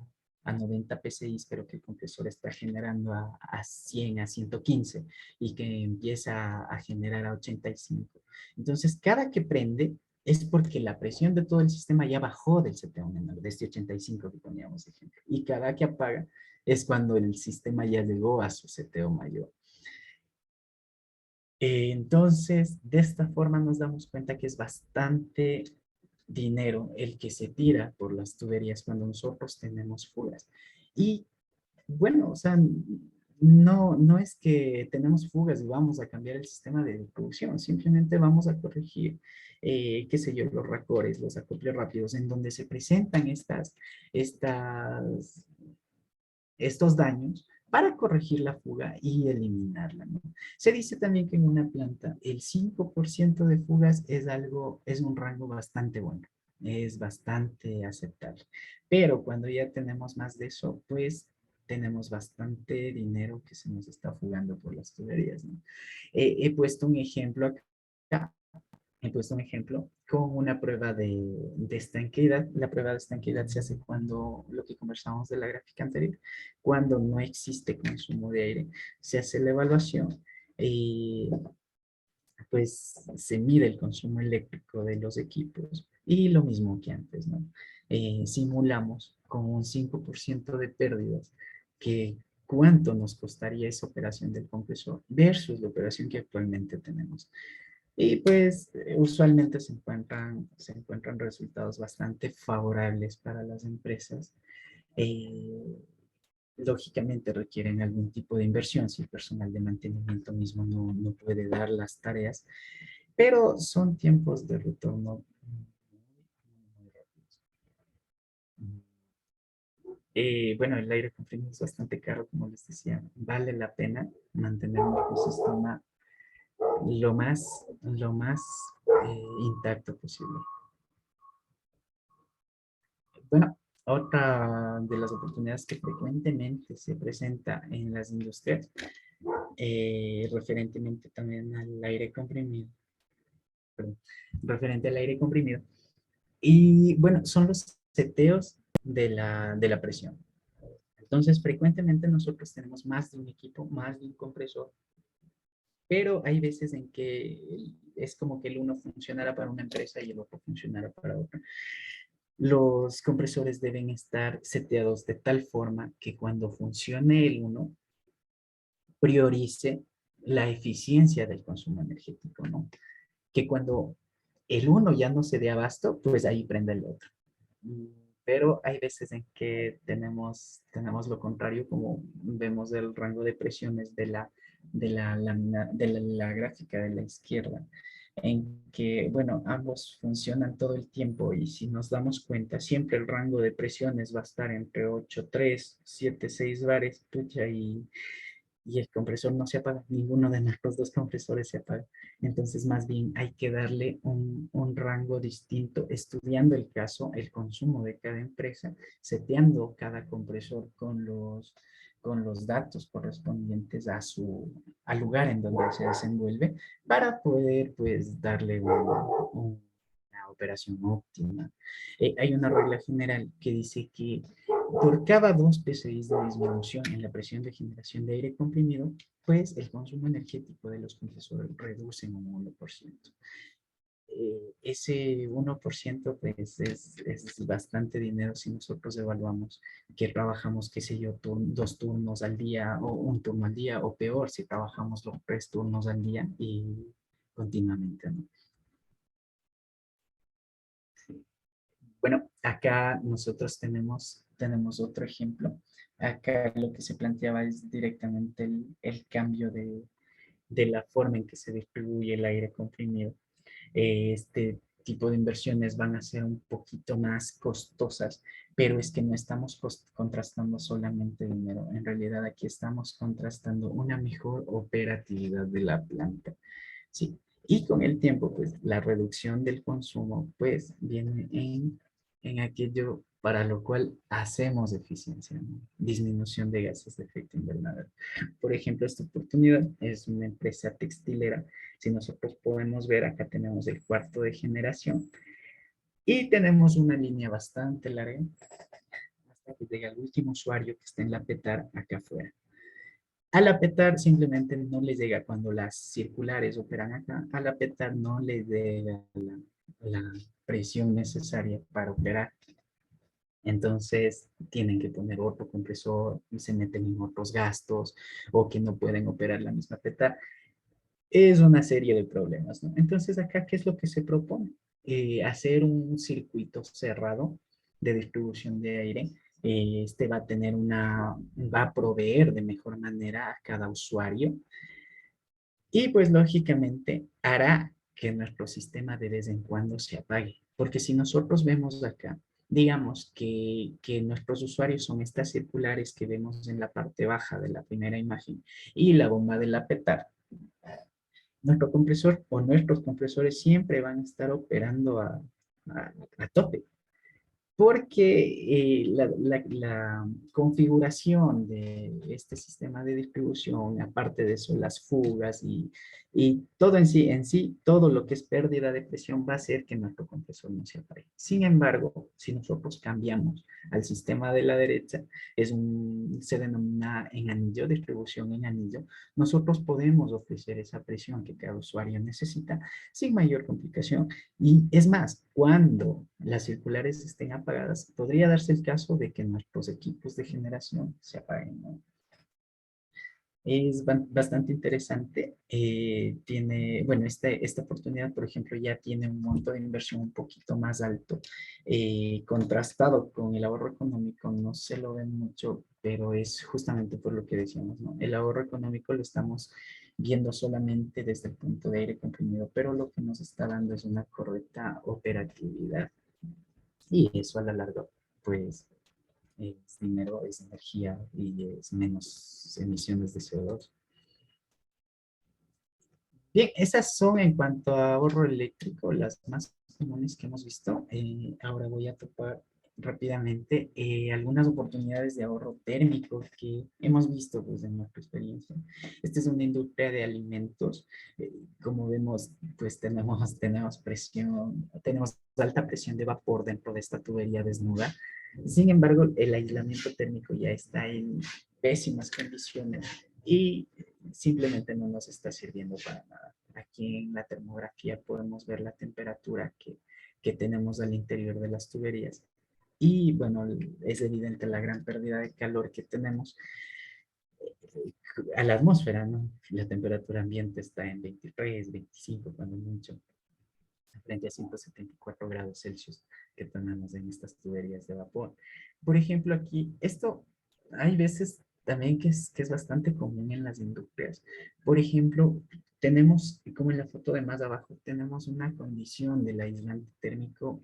90 PSI, pero que el compresor está generando a 100, a 115 y que empieza a generar a 85. Entonces, cada que prende es porque la presión de todo el sistema ya bajó del seteo menor, de este 85 que poníamos de ejemplo. Y cada que apaga es cuando el sistema ya llegó a su seteo mayor. Entonces, de esta forma nos damos cuenta que es bastante dinero el que se tira por las tuberías cuando nosotros tenemos fugas. Y bueno, o sea, no es que tenemos fugas y vamos a cambiar el sistema de producción, simplemente vamos a corregir, qué sé yo, los racores, los acoples rápidos, en donde se presentan estos daños para corregir la fuga y eliminarla, ¿no? Se dice también que en una planta el 5% de fugas es un rango bastante bueno, es bastante aceptable. Pero cuando ya tenemos más de eso, pues tenemos bastante dinero que se nos está fugando por las tuberías, ¿no? He puesto un ejemplo acá. He puesto un ejemplo con una prueba de estanqueidad. La prueba de estanqueidad se hace cuando, lo que conversamos de la gráfica anterior, cuando no existe consumo de aire. Se hace la evaluación y pues se mide el consumo eléctrico de los equipos y lo mismo que antes, ¿no? Simulamos con un 5% de pérdidas que cuánto nos costaría esa operación del compresor versus la operación que actualmente tenemos. Y pues usualmente se encuentran resultados bastante favorables para las empresas. Eh, Lógicamente requieren algún tipo de inversión si el personal de mantenimiento mismo no puede dar las tareas, pero son tiempos de retorno muy rápidos. Bueno, el aire comprimido es bastante caro, como les decía. Vale la pena mantener un ecosistema lo más intacto posible. Bueno, otra de las oportunidades que frecuentemente se presenta en las industrias, referentemente también al aire comprimido, perdón, referente al aire comprimido, y bueno, son los seteos de la presión. Entonces, frecuentemente nosotros tenemos más de un equipo, más de un compresor, pero hay veces en que es como que el uno funcionara para una empresa y el otro funcionara para otra. Los compresores deben estar seteados de tal forma que cuando funcione el uno, priorice la eficiencia del consumo energético, ¿no? Que cuando el uno ya no se dé abasto, pues ahí prende el otro. Pero hay veces en que tenemos lo contrario, como vemos el rango de presiones de la gráfica de la izquierda, en que, bueno, ambos funcionan todo el tiempo y si nos damos cuenta, siempre el rango de presiones va a estar entre 8,3, 7,6 bares, pucha, y el compresor no se apaga, ninguno de nuestros dos compresores se apaga. Entonces, más bien hay que darle un rango distinto, estudiando el caso, el consumo de cada empresa, seteando cada compresor con los datos correspondientes al lugar en donde se desenvuelve para poder, pues, darle una operación óptima. Hay una regla general que dice que por cada 2 PSI de disminución en la presión de generación de aire comprimido, pues el consumo energético de los compresores reduce en un 1%. Ese 1% pues es bastante dinero si nosotros evaluamos que trabajamos, qué sé yo, 2 turnos al día o un turno al día, o peor, si trabajamos los 3 turnos al día y continuamente, ¿no? Bueno, acá nosotros tenemos otro ejemplo. Acá lo que se planteaba es directamente el cambio de la forma en que se distribuye el aire comprimido. Este tipo de inversiones van a ser un poquito más costosas, pero es que no estamos contrastando solamente dinero. En realidad aquí estamos contrastando una mejor operatividad de la planta. Sí. Y con el tiempo, pues la reducción del consumo, pues viene en aquello para lo cual hacemos eficiencia, ¿no? Disminución de gases de efecto invernadero. Por ejemplo, esta oportunidad es una empresa textilera. Si nosotros podemos ver, acá tenemos el cuarto de generación y tenemos una línea bastante larga hasta que llega el último usuario que está en la petar acá afuera. Al apetar simplemente no les llega cuando las circulares operan acá, al apetar no les llega la presión necesaria para operar. Entonces tienen que poner otro compresor y se meten en otros gastos o que no pueden operar la misma petar. Es una serie de problemas, ¿no? Entonces acá, ¿qué es lo que se propone? Hacer un circuito cerrado de distribución de aire. Este va a proveer de mejor manera a cada usuario y pues lógicamente hará que nuestro sistema de vez en cuando se apague. Porque si nosotros vemos acá, digamos que nuestros usuarios son estas circulares que vemos en la parte baja de la primera imagen y la bomba de la petar, nuestro compresor o nuestros compresores siempre van a estar operando a tope porque la configuración de este sistema de distribución, aparte de eso, las fugas y todo en sí, todo lo que es pérdida de presión va a hacer que nuestro compresor no se apague. Sin embargo, si nosotros cambiamos al sistema de la derecha, se denomina en anillo, distribución en anillo, nosotros podemos ofrecer esa presión que cada usuario necesita sin mayor complicación. Y es más, cuando las circulares estén apagadas, podría darse el caso de que nuestros equipos de generación se apaguen, ¿no? Es bastante interesante. Tiene, bueno, esta oportunidad, por ejemplo, ya tiene un monto de inversión un poquito más alto. Contrastado con el ahorro económico, no se lo ve mucho, pero es justamente por lo que decíamos, ¿no? El ahorro económico lo estamos viendo solamente desde el punto de aire comprimido, pero lo que nos está dando es una correcta operatividad. Y eso a la larga, pues, es dinero, es energía y es menos emisiones de CO2. Bien, esas son en cuanto a ahorro eléctrico las más comunes que hemos visto. Ahora voy a topar rápidamente algunas oportunidades de ahorro térmico que hemos visto pues, en nuestra experiencia. Esta es una industria de alimentos. Como vemos, pues tenemos presión, tenemos alta presión de vapor dentro de esta tubería desnuda. Sin embargo, el aislamiento térmico ya está en pésimas condiciones y simplemente no nos está sirviendo para nada. Aquí en la termografía podemos ver la temperatura que tenemos al interior de las tuberías. Y bueno, es evidente la gran pérdida de calor que tenemos a la atmósfera, ¿no? La temperatura ambiente está en 23, 25, cuando mucho, frente a 174 grados Celsius que tenemos en estas tuberías de vapor. Por ejemplo, aquí, esto hay veces también que es bastante común en las industrias. Por ejemplo, tenemos, como en la foto de más abajo, tenemos una condición del aislante térmico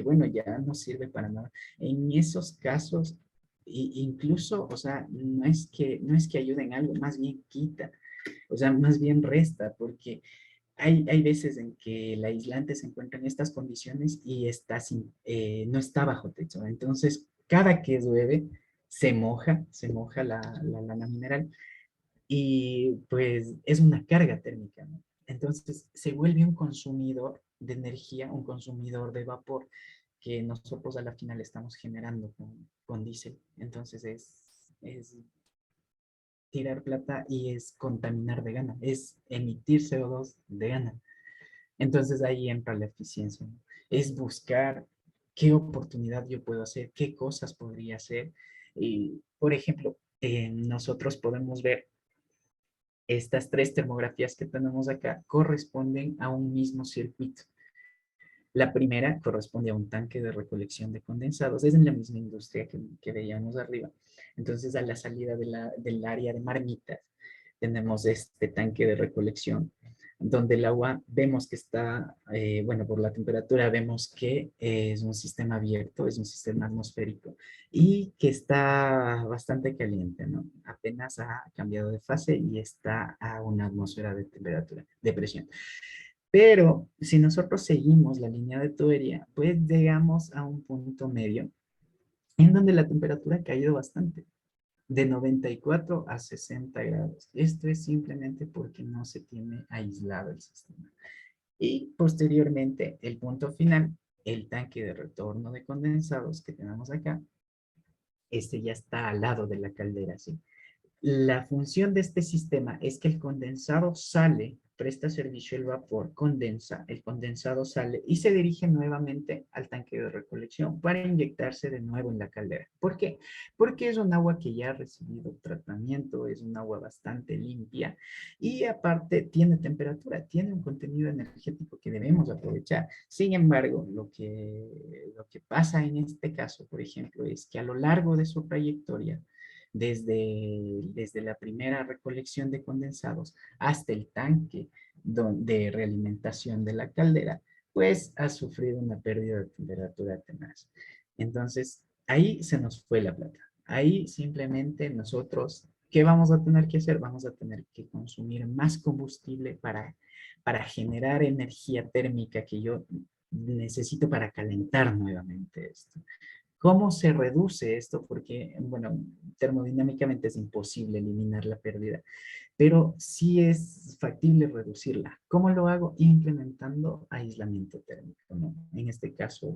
bueno, ya no sirve para nada. En esos casos, incluso, o sea, no es que ayuden algo, más bien quita, o sea, más bien resta, porque hay veces en que el aislante se encuentra en estas condiciones y no está bajo techo. Entonces, cada que llueve, se moja la lana mineral y pues es una carga térmica, ¿no? Entonces, se vuelve un consumidor de energía, un consumidor de vapor que nosotros a la final estamos generando con diésel. Entonces, es tirar plata y es contaminar de gana, es emitir CO2 de gana. Entonces ahí entra la eficiencia, ¿no? Es buscar qué oportunidad yo puedo hacer, qué cosas podría hacer. Y, por ejemplo, nosotros podemos ver estas tres termografías que tenemos acá corresponden a un mismo circuito. La primera corresponde a un tanque de recolección de condensados, es en la misma industria que veíamos arriba. Entonces, a la salida del área de Marmitas, tenemos este tanque de recolección, donde el agua vemos que está, bueno, por la temperatura vemos que es un sistema abierto, es un sistema atmosférico y que está bastante caliente, ¿no? Apenas ha cambiado de fase y está a una atmósfera de temperatura, de presión. Pero si nosotros seguimos la línea de tubería, pues llegamos a un punto medio en donde la temperatura ha caído bastante, de 94 a 60 grados. Esto es simplemente porque no se tiene aislado el sistema. Y posteriormente, el punto final, el tanque de retorno de condensados que tenemos acá, este ya está al lado de la caldera, ¿sí? La función de este sistema es que el condensado sale, presta servicio el vapor, condensa, el condensado sale y se dirige nuevamente al tanque de recolección para inyectarse de nuevo en la caldera. ¿Por qué? Porque es un agua que ya ha recibido tratamiento, es un agua bastante limpia y aparte tiene temperatura, tiene un contenido energético que debemos aprovechar. Sin embargo, lo que pasa en este caso, por ejemplo, es que a lo largo de su trayectoria, desde la primera recolección de condensados hasta el tanque de realimentación de la caldera, pues ha sufrido una pérdida de temperatura tenaz. Entonces, ahí se nos fue la plata. Ahí simplemente nosotros, ¿qué vamos a tener que hacer? Vamos a tener que consumir más combustible para generar energía térmica que yo necesito para calentar nuevamente esto. ¿Cómo se reduce esto? Porque, bueno, termodinámicamente es imposible eliminar la pérdida, pero sí es factible reducirla. ¿Cómo lo hago? Implementando aislamiento térmico, ¿no? En este caso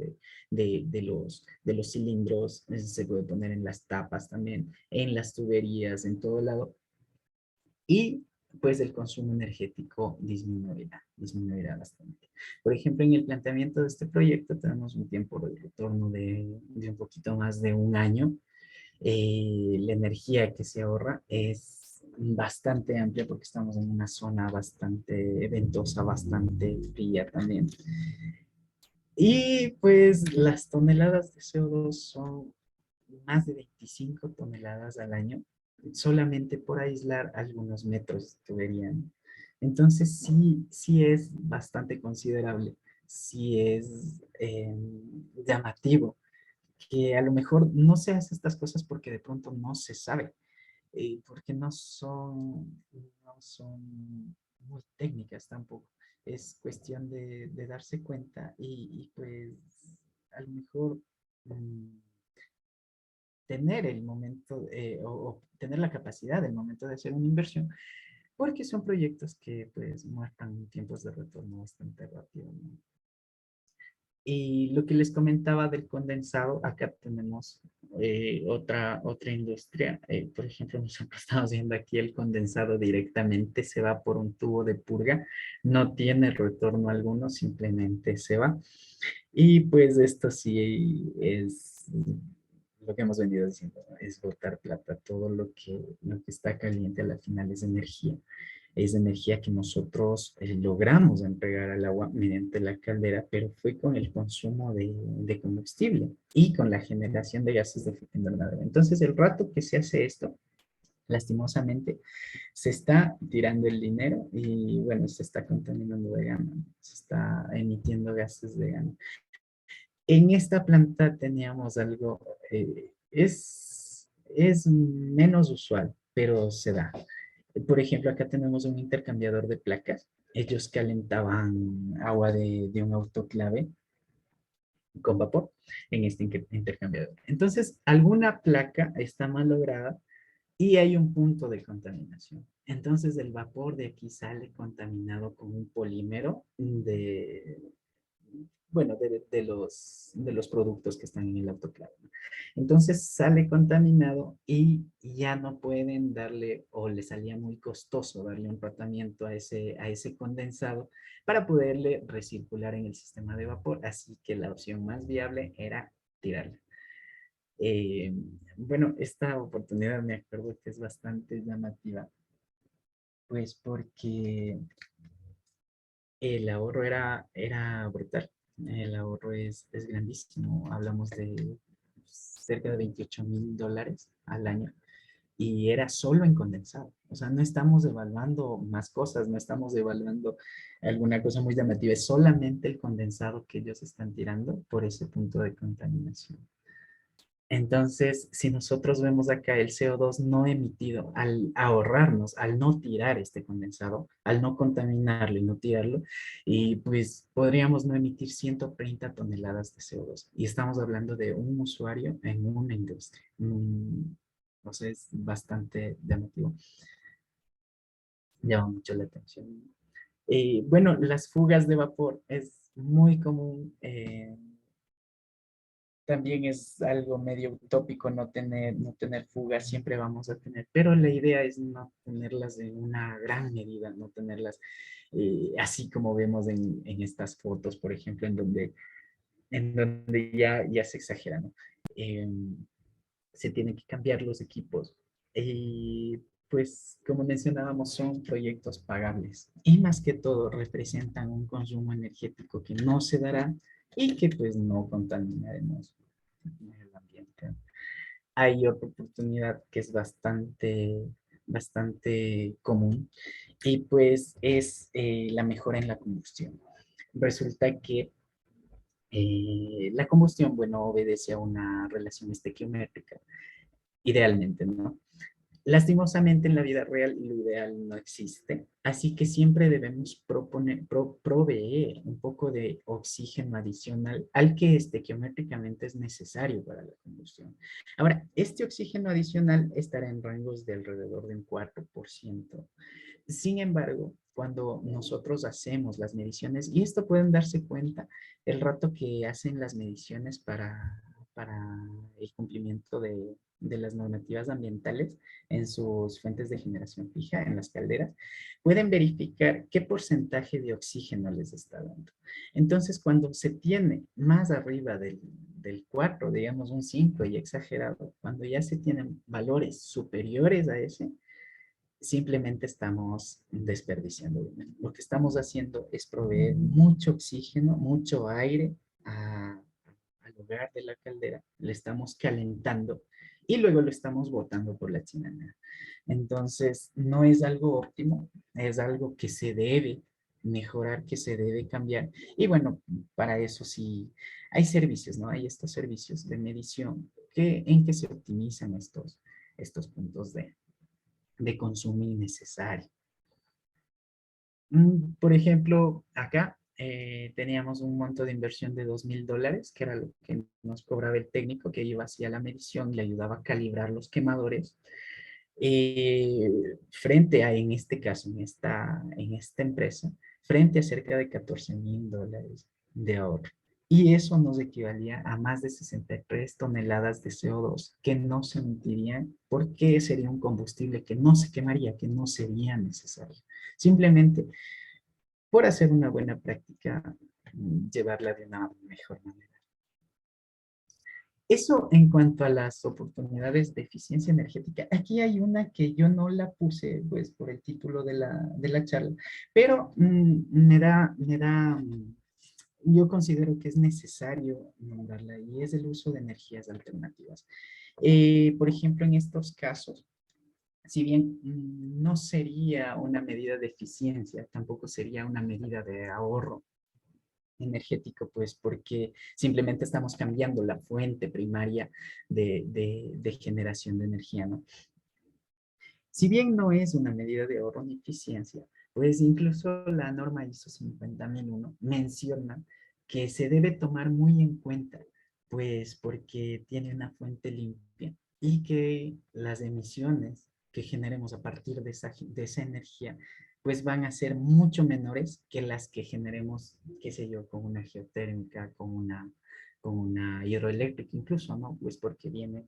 de los cilindros, se puede poner en las tapas también, en las tuberías, en todo lado. Y pues el consumo energético disminuirá bastante. Por ejemplo, en el planteamiento de este proyecto tenemos un tiempo de retorno de un poquito más de un año. La energía que se ahorra es bastante amplia porque estamos en una zona bastante ventosa, bastante fría también. Y pues las toneladas de CO2 son más de 25 toneladas al año, solamente por aislar algunos metros de tubería, ¿no? Entonces sí es bastante considerable, sí es llamativo, que a lo mejor no se hace estas cosas porque de pronto no se sabe, porque no son muy técnicas tampoco. Es cuestión de darse cuenta y pues a lo mejor tener el momento o tener la capacidad del momento de hacer una inversión, porque son proyectos que pues muestran tiempos de retorno bastante rápido, ¿no? Y lo que les comentaba del condensado, acá tenemos otra industria. Por ejemplo, nosotros estamos viendo aquí el condensado directamente, se va por un tubo de purga, no tiene retorno alguno, simplemente se va. Y pues esto sí es lo que hemos venido diciendo, ¿no? Es botar plata, todo lo que está caliente a la final es energía que nosotros logramos entregar al agua mediante la caldera, pero fue con el consumo de combustible y con la generación de gases de efecto invernadero. Entonces, el rato que se hace esto, lastimosamente, se está tirando el dinero y, bueno, se está contaminando de gama, ¿no? Se está emitiendo gases de gama. En esta planta teníamos algo, es menos usual, pero se da. Por ejemplo, acá tenemos un intercambiador de placas. Ellos calentaban agua de un autoclave con vapor en este intercambiador. Entonces, alguna placa está malograda y hay un punto de contaminación. Entonces, el vapor de aquí sale contaminado con un polímero bueno, de los productos que están en el autoclave, ¿no? Entonces sale contaminado y ya no pueden darle, o le salía muy costoso darle un tratamiento a ese condensado para poderle recircular en el sistema de vapor. Así que la opción más viable era tirarla. Eh, bueno, esta oportunidad me acuerdo que es bastante llamativa, pues porque el ahorro era brutal. El ahorro es grandísimo. Hablamos de cerca de $28,000 al año y era solo en condensado. O sea, no estamos evaluando más cosas, no estamos evaluando alguna cosa muy llamativa, es solamente el condensado que ellos están tirando por ese punto de contaminación. Entonces, si nosotros vemos acá el CO2 no emitido, al ahorrarnos, al no tirar este condensado, al no contaminarlo y no tirarlo, y pues podríamos no emitir 130 toneladas de CO2. Y estamos hablando de un usuario en una industria. O sea, es bastante llamativo. Llama mucho la atención. Bueno, las fugas de vapor es muy común. También es algo medio utópico no tener fugas, siempre vamos a tener, pero la idea es no tenerlas en una gran medida, no tenerlas así como vemos en estas fotos, por ejemplo, en donde ya se exagera, ¿no? Eh, Se tienen que cambiar los equipos. Y pues, como mencionábamos, son proyectos pagables y más que todo representan un consumo energético que no se dará y que pues no contaminaremos el ambiente. Hay otra oportunidad que es bastante común y pues es la mejora en la combustión. Resulta que la combustión, bueno, obedece a una relación estequiométrica, idealmente, ¿no? Lastimosamente en la vida real lo ideal no existe, así que siempre debemos proveer un poco de oxígeno adicional al que estequiométricamente es necesario para la combustión. Ahora, este oxígeno adicional estará en rangos de alrededor de un 4%. Sin embargo, cuando nosotros hacemos las mediciones, y esto pueden darse cuenta el rato que hacen las mediciones para el cumplimiento de las normativas ambientales en sus fuentes de generación fija, en las calderas, pueden verificar qué porcentaje de oxígeno les está dando. Entonces, cuando se tiene más arriba del 4, digamos un 5 y exagerado, cuando ya se tienen valores superiores a ese, simplemente estamos desperdiciando dinero. Lo que estamos haciendo es proveer mucho oxígeno, mucho aire al hogar de la caldera, le estamos calentando y luego lo estamos botando por la chimenea. Entonces, no es algo óptimo, es algo que se debe mejorar, que se debe cambiar. Y bueno, para eso sí, hay servicios, ¿no? Hay estos servicios de medición en que se optimizan estos puntos de consumo innecesario. Por ejemplo, acá teníamos un monto de inversión de $2,000, que era lo que nos cobraba el técnico que iba hacia la medición y le ayudaba a calibrar los quemadores. Frente a, en este caso, en esta empresa, frente a cerca de $14,000 de ahorro. Y eso nos equivalía a más de 63 toneladas de CO2 que no se emitirían porque sería un combustible que no se quemaría, que no sería necesario. Simplemente por hacer una buena práctica, llevarla de una mejor manera. Eso en cuanto a las oportunidades de eficiencia energética. Aquí hay una que yo no la puse, pues, por el título de la charla, pero yo considero que es necesario nombrarla y es el uso de energías alternativas. Por ejemplo, en estos casos, si bien no sería una medida de eficiencia, tampoco sería una medida de ahorro energético, pues porque simplemente estamos cambiando la fuente primaria de generación de energía, ¿no? Si bien no es una medida de ahorro ni eficiencia, pues incluso la norma ISO 50001 menciona que se debe tomar muy en cuenta, pues porque tiene una fuente limpia y que las emisiones que generemos a partir de esa energía, pues van a ser mucho menores que las que generemos, qué sé yo, con una geotérmica, con una hidroeléctrica incluso, ¿no? Pues porque viene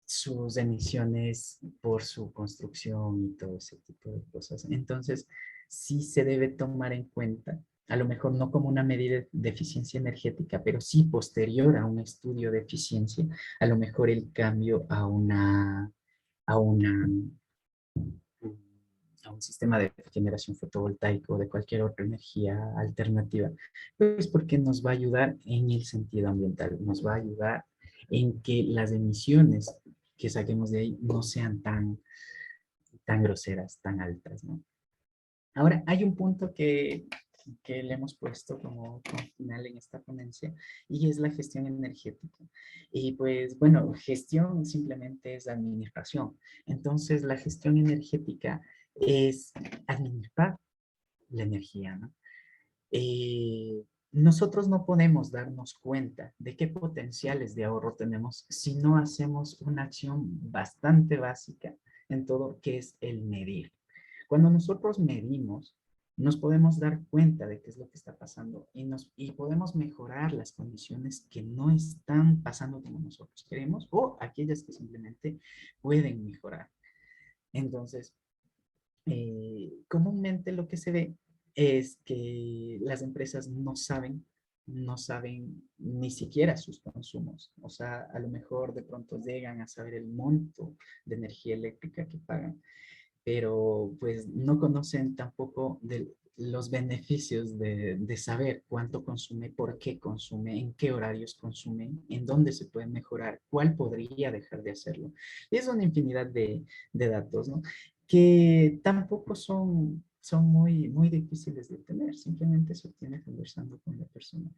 sus emisiones por su construcción y todo ese tipo de cosas. Entonces, sí se debe tomar en cuenta, a lo mejor no como una medida de eficiencia energética, pero sí posterior a un estudio de eficiencia, a lo mejor el cambio a un sistema de generación fotovoltaico o de cualquier otra energía alternativa, pues porque nos va a ayudar en el sentido ambiental, nos va a ayudar en que las emisiones que saquemos de ahí no sean tan groseras, tan altas, ¿no? Ahora, hay un punto que le hemos puesto como final en esta ponencia y es la gestión energética. Y pues, bueno, gestión simplemente es administración. Entonces, la gestión energética es administrar la energía, ¿no? Nosotros no podemos darnos cuenta de qué potenciales de ahorro tenemos si no hacemos una acción bastante básica en todo, que es el medir. Cuando nosotros medimos, nos podemos dar cuenta de qué es lo que está pasando y podemos mejorar las condiciones que no están pasando como nosotros queremos o aquellas que simplemente pueden mejorar. Entonces, comúnmente lo que se ve es que las empresas no saben ni siquiera sus consumos. O sea, a lo mejor de pronto llegan a saber el monto de energía eléctrica que pagan, pero pues no conocen tampoco de los beneficios de saber cuánto consume, por qué consume, en qué horarios consume, en dónde se puede mejorar, cuál podría dejar de hacerlo. Y es una infinidad de datos, ¿no? Que tampoco son muy difíciles de tener, simplemente se obtiene conversando con la persona.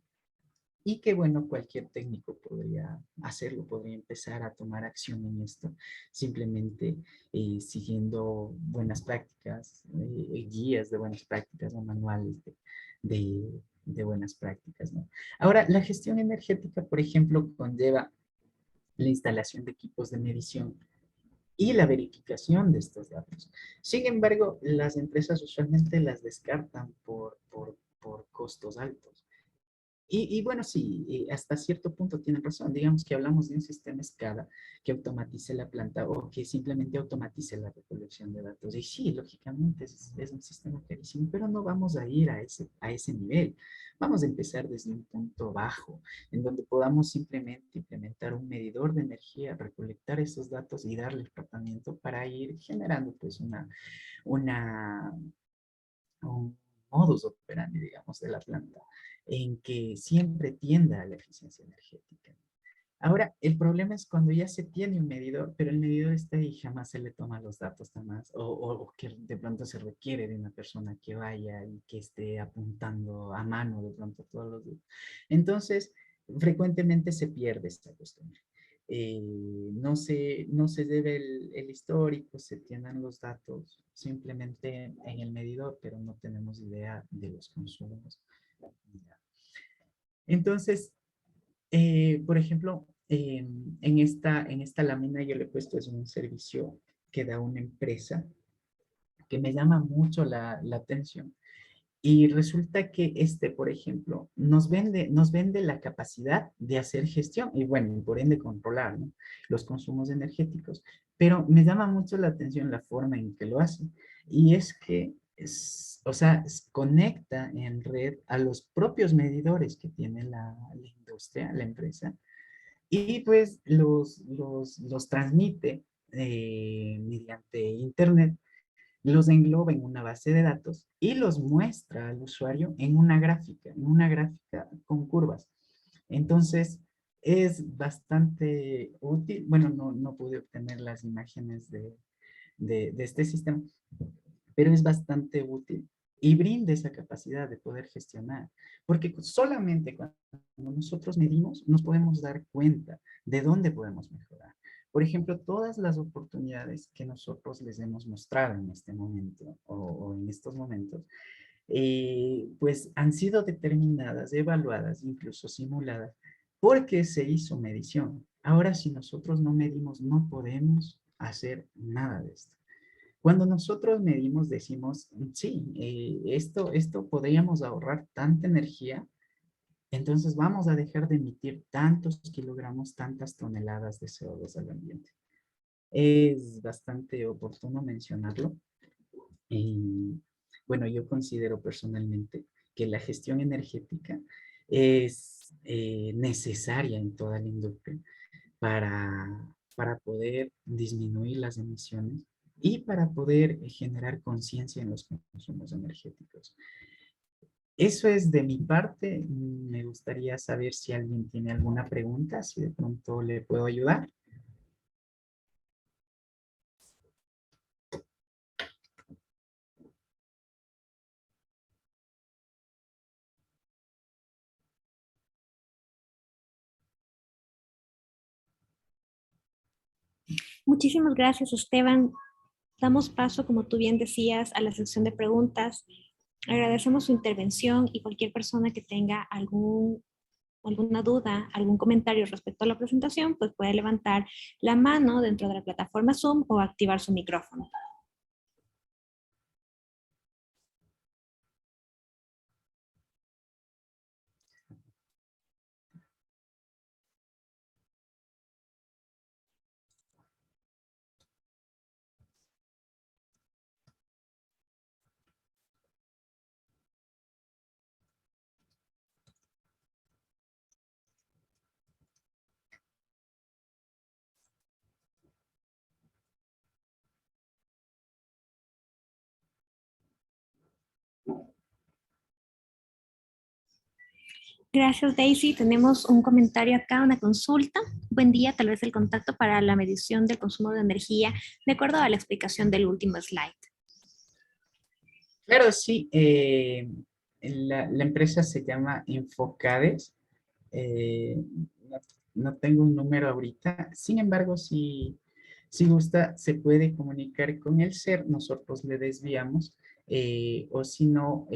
Y que bueno, cualquier técnico podría hacerlo, podría empezar a tomar acción en esto, simplemente siguiendo buenas prácticas, guías de buenas prácticas o manuales de buenas prácticas, ¿no? Ahora, la gestión energética, por ejemplo, conlleva la instalación de equipos de medición y la verificación de estos datos. Sin embargo, las empresas usualmente las descartan por costos altos. Y bueno, sí, hasta cierto punto tienen razón. Digamos que hablamos de un sistema SCADA que automatice la planta o que simplemente automatice la recolección de datos. Y sí, lógicamente es un sistema carísimo, pero no vamos a ir a ese nivel. Vamos a empezar desde un punto bajo, en donde podamos simplemente implementar un medidor de energía, recolectar esos datos y darle el tratamiento para ir generando pues una, un modus operandi, digamos, de la planta, en que siempre tienda a la eficiencia energética. Ahora, el problema es cuando ya se tiene un medidor, pero el medidor está ahí y jamás se le toma los datos jamás, o que de pronto se requiere de una persona que vaya y que esté apuntando a mano de pronto todos los días. Entonces, frecuentemente se pierde esta costumbre. No se debe el histórico, se tienen los datos simplemente en el medidor, pero no tenemos idea de los consumos. Entonces, por ejemplo, en esta lámina yo le he puesto es un servicio que da una empresa que me llama mucho la atención. Y resulta que por ejemplo, nos vende la capacidad de hacer gestión y bueno, y por ende controlar, ¿no?, los consumos energéticos. Pero me llama mucho la atención la forma en que lo hace. Y es que, o sea, conecta en red a los propios medidores que tiene la industria, la empresa, y pues los transmite mediante internet, los engloba en una base de datos y los muestra al usuario en una gráfica con curvas. Entonces, es bastante útil. Bueno, no pude obtener las imágenes de este sistema, pero es bastante útil y brinda esa capacidad de poder gestionar, porque solamente cuando nosotros medimos nos podemos dar cuenta de dónde podemos mejorar. Por ejemplo, todas las oportunidades que nosotros les hemos mostrado en este momento o en estos momentos, pues han sido determinadas, evaluadas, incluso simuladas, porque se hizo medición. Ahora, si nosotros no medimos, no podemos hacer nada de esto. Cuando nosotros medimos, decimos, sí, esto podríamos ahorrar tanta energía, entonces vamos a dejar de emitir tantos kilogramos, tantas toneladas de CO2 al ambiente. Es bastante oportuno mencionarlo. Y bueno, yo considero personalmente que la gestión energética es necesaria en toda la industria para poder disminuir las emisiones y para poder generar conciencia en los consumos energéticos. Eso es de mi parte. Me gustaría saber si alguien tiene alguna pregunta, si de pronto le puedo ayudar. Muchísimas gracias, Esteban. Damos paso, como tú bien decías, a la sección de preguntas. Agradecemos su intervención y cualquier persona que tenga alguna duda, algún comentario respecto a la presentación, pues puede levantar la mano dentro de la plataforma Zoom o activar su micrófono. Gracias, Daisy. Tenemos un comentario acá, una consulta. Buen día, tal vez el contacto para la medición del consumo de energía, de acuerdo a la explicación del último slide. Claro, sí. La empresa se llama Infocades. Eh, no, no tengo un número ahorita. Sin embargo, si gusta, se puede comunicar con el SER. Nosotros le desviamos. O si no,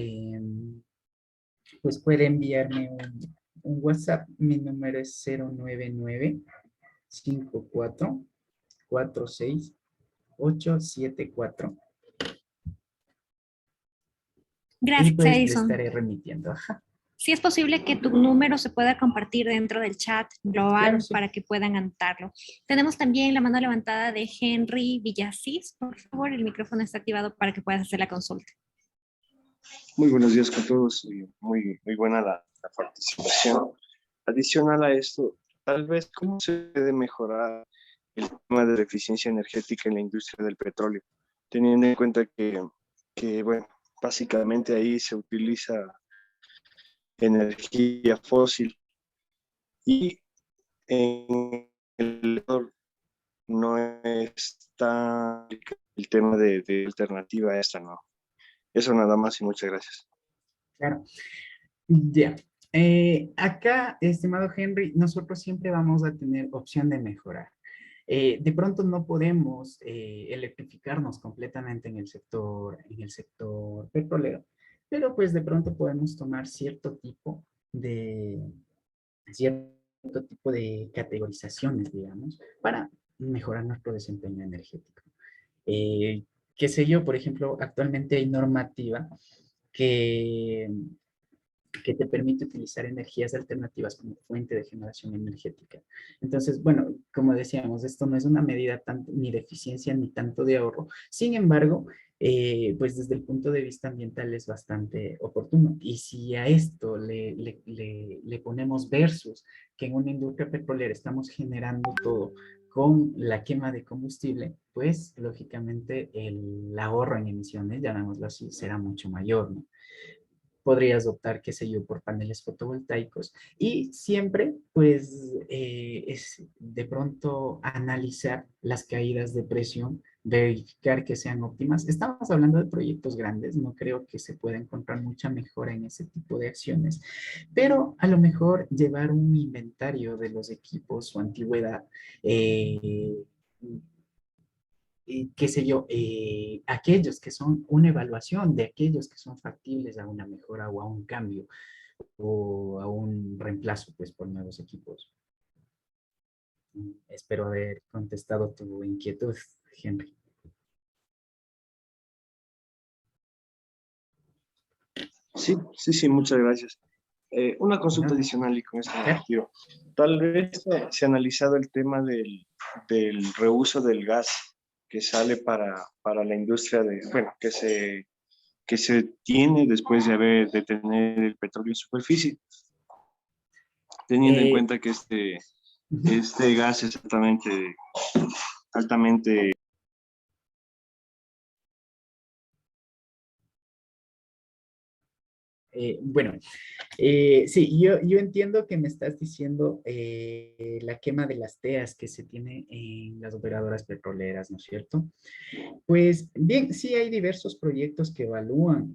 pues puede enviarme un WhatsApp. Mi número es 099-5446-874. Y Gracias, pues le Edison. estaré remitiendo. Ajá. Si es posible que tu número se pueda compartir dentro del chat Claro, global sí. para que puedan anotarlo. Tenemos también la mano levantada de Henry Villasís. Por favor, el micrófono está activado para que puedas hacer la consulta. Muy buenos días con todos y muy buena la participación. Adicional a esto, tal vez, ¿cómo se puede mejorar el tema de la eficiencia energética en la industria del petróleo? Teniendo en cuenta bueno, básicamente ahí se utiliza energía fósil y en el no está el tema de alternativa a esta, ¿no? Eso nada más y muchas gracias. Claro. Ya. Acá, estimado Henry, nosotros siempre vamos a tener opción de mejorar. De pronto no podemos electrificarnos completamente en el sector petrolero, pero pues de pronto podemos tomar cierto tipo de categorizaciones, digamos, para mejorar nuestro desempeño energético. Eh, Qué sé yo, por ejemplo, actualmente hay normativa que que te permite utilizar energías alternativas como fuente de generación energética. Entonces, bueno, como decíamos, esto no es una medida tanto, ni de eficiencia ni tanto de ahorro. Sin embargo, pues desde el punto de vista ambiental es bastante oportuno. Y si a esto le ponemos versus que en una industria petrolera estamos generando todo con la quema de combustible, pues lógicamente el ahorro en emisiones, llamémoslo así, será mucho mayor, ¿no? Podrías optar, qué sé yo, por paneles fotovoltaicos y siempre, pues, es de pronto analizar las caídas de presión, verificar que sean óptimas. Estamos hablando de proyectos grandes, no creo que se pueda encontrar mucha mejora en ese tipo de acciones, pero a lo mejor llevar un inventario de los equipos, su antigüedad, qué sé yo, aquellos que son una evaluación de aquellos que son factibles a una mejora o a un cambio o a un reemplazo pues por nuevos equipos. Espero haber contestado tu inquietud, Henry. Sí, muchas gracias. Una consulta No, adicional y con esto me claro. retiro. Tal vez se ha analizado el tema del reuso del gas que sale para la industria bueno, que se tiene después de tener el petróleo en superficie, teniendo en Eh, cuenta que Ujú. este gas es altamente. Bueno, sí, yo entiendo que me estás diciendo la quema de las teas que se tiene en las operadoras petroleras, ¿no es cierto? Pues bien, sí hay diversos proyectos que evalúan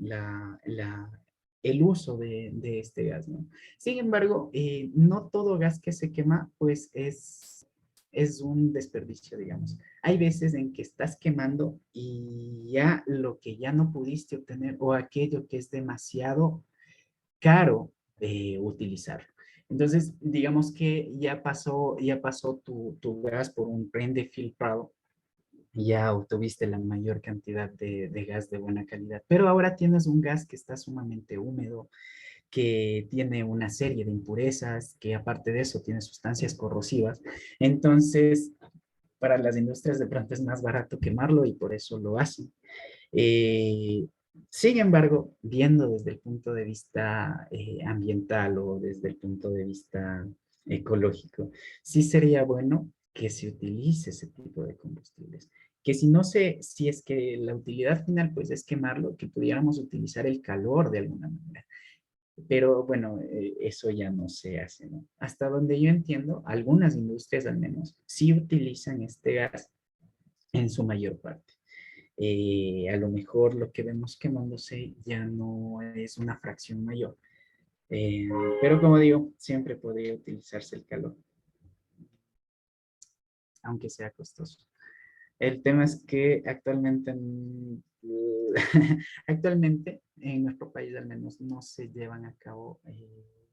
el uso de este gas, ¿no? Sin embargo, no todo gas que se quema, pues es un desperdicio, digamos. Hay veces en que estás quemando y ya lo que ya no pudiste obtener o aquello que es demasiado caro utilizarlo. Entonces, digamos que ya pasó tu gas por un tren de filtrado, ya obtuviste la mayor cantidad de gas de buena calidad, pero ahora tienes un gas que está sumamente húmedo, que tiene una serie de impurezas, que aparte de eso tiene sustancias corrosivas. Entonces, para las industrias de pronto es más barato quemarlo y por eso lo hacen. Eh, Sin embargo, viendo desde el punto de vista ambiental o desde el punto de vista ecológico, sí sería bueno que se utilice ese tipo de combustibles. Que si no sé, si es que la utilidad final pues es quemarlo, que pudiéramos utilizar el calor de alguna manera. Pero bueno, eso ya no se hace, ¿no? Hasta donde yo entiendo, algunas industrias al menos sí utilizan este gas en su mayor parte. A lo mejor lo que vemos quemándose ya no es una fracción mayor. Eh, pero como digo, siempre podría utilizarse el calor, aunque sea costoso. El tema es que actualmente, actualmente en nuestro país al menos no se llevan a cabo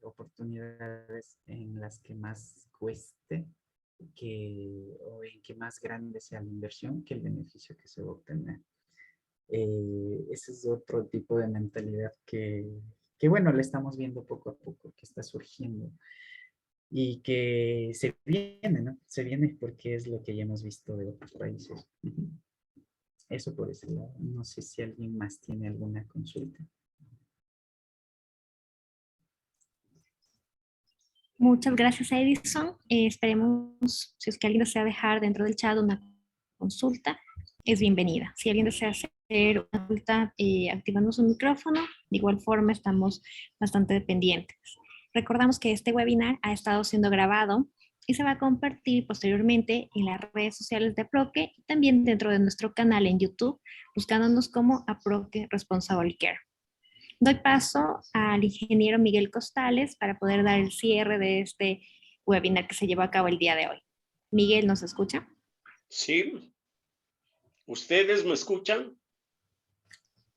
oportunidades en las que más cueste o en que más grande sea la inversión que el beneficio que se va a obtener. Ese es otro tipo de mentalidad que bueno, le estamos viendo poco a poco que está surgiendo y que se viene, ¿no? Se viene porque es lo que ya hemos visto de otros países. Eso por ese lado. No sé si alguien más tiene alguna consulta. Muchas gracias, Edison. Esperemos, si es que alguien desea dejar dentro del chat una consulta, es bienvenida. Si alguien desea hacer una consulta activando su micrófono, de igual forma estamos bastante dependientes. Recordamos que este webinar ha estado siendo grabado y se va a compartir posteriormente en las redes sociales de Aproque y también dentro de nuestro canal en YouTube, buscándonos como Aproque Responsible Care. Doy paso al ingeniero Miguel Costales para poder dar el cierre de este webinar que se llevó a cabo el día de hoy. Miguel, ¿nos escucha? Sí. ¿Ustedes me escuchan?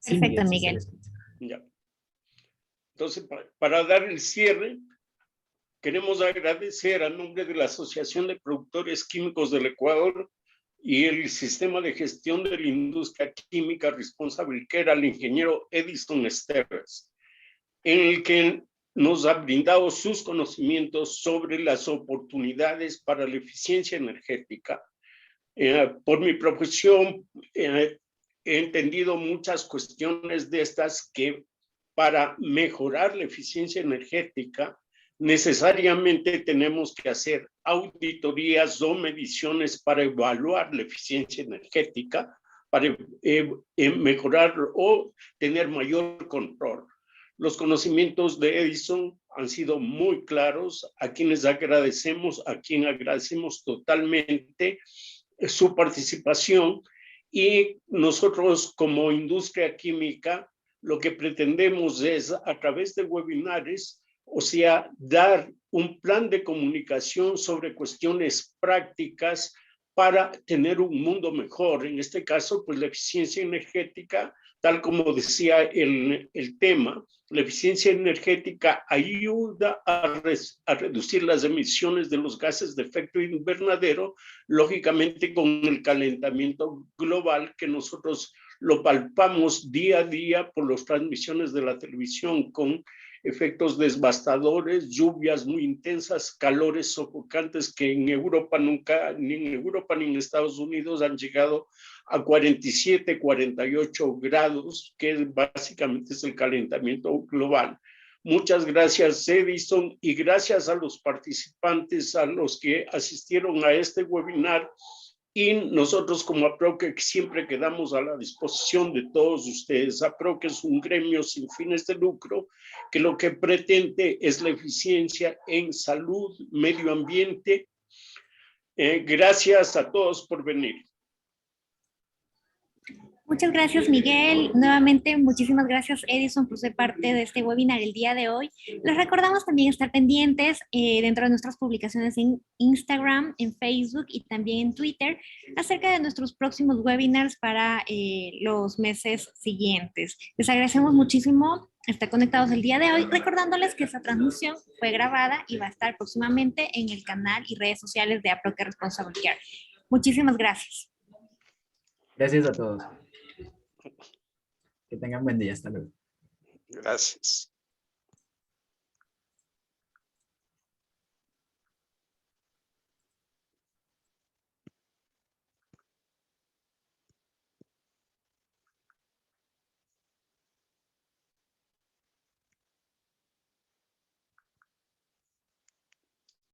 Sí, Perfecto, sí se Miguel. le escucha. Ya. Entonces, para dar el cierre, queremos agradecer a nombre de la Asociación de Productores Químicos del Ecuador y el Sistema de Gestión de la Industria Química Responsible Care al ingeniero Edison Esteves, en el que nos ha brindado sus conocimientos sobre las oportunidades para la eficiencia energética. Por mi profesión, he entendido muchas cuestiones de estas que para mejorar la eficiencia energética necesariamente tenemos que hacer auditorías o mediciones para evaluar la eficiencia energética, para mejorar o tener mayor control. Los conocimientos de Edison han sido muy claros, a quienes agradecemos, a quien agradecemos totalmente su participación, y nosotros como industria química lo que pretendemos es a través de webinares, o sea, dar un plan de comunicación sobre cuestiones prácticas para tener un mundo mejor. En este caso, pues la eficiencia energética, tal como decía el tema, la eficiencia energética ayuda a reducir las emisiones de los gases de efecto invernadero, lógicamente con el calentamiento global que nosotros lo palpamos día a día por las transmisiones de la televisión, con efectos devastadores, lluvias muy intensas, calores sofocantes que en Europa nunca, ni en Europa ni en Estados Unidos han llegado a 47, 48 grados, que básicamente es el calentamiento global. Muchas gracias, Edison, y gracias a los participantes, a los que asistieron a este webinar. Y nosotros como APROQUE siempre quedamos a la disposición de todos ustedes. APROQUE es un gremio sin fines de lucro que lo que pretende es la eficiencia en salud, medio ambiente. Gracias a todos por venir. Muchas gracias, Miguel. Nuevamente, muchísimas gracias, Edison, por ser parte de este webinar el día de hoy. Les recordamos también estar pendientes dentro de nuestras publicaciones en Instagram, en Facebook y también en Twitter acerca de nuestros próximos webinars para los meses siguientes. Les agradecemos muchísimo estar conectados el día de hoy, recordándoles que esta transmisión fue grabada y va a estar próximamente en el canal y redes sociales de Aproque Responsible Care. Muchísimas gracias. Gracias a todos. Que tengan buen día. Hasta luego. Gracias.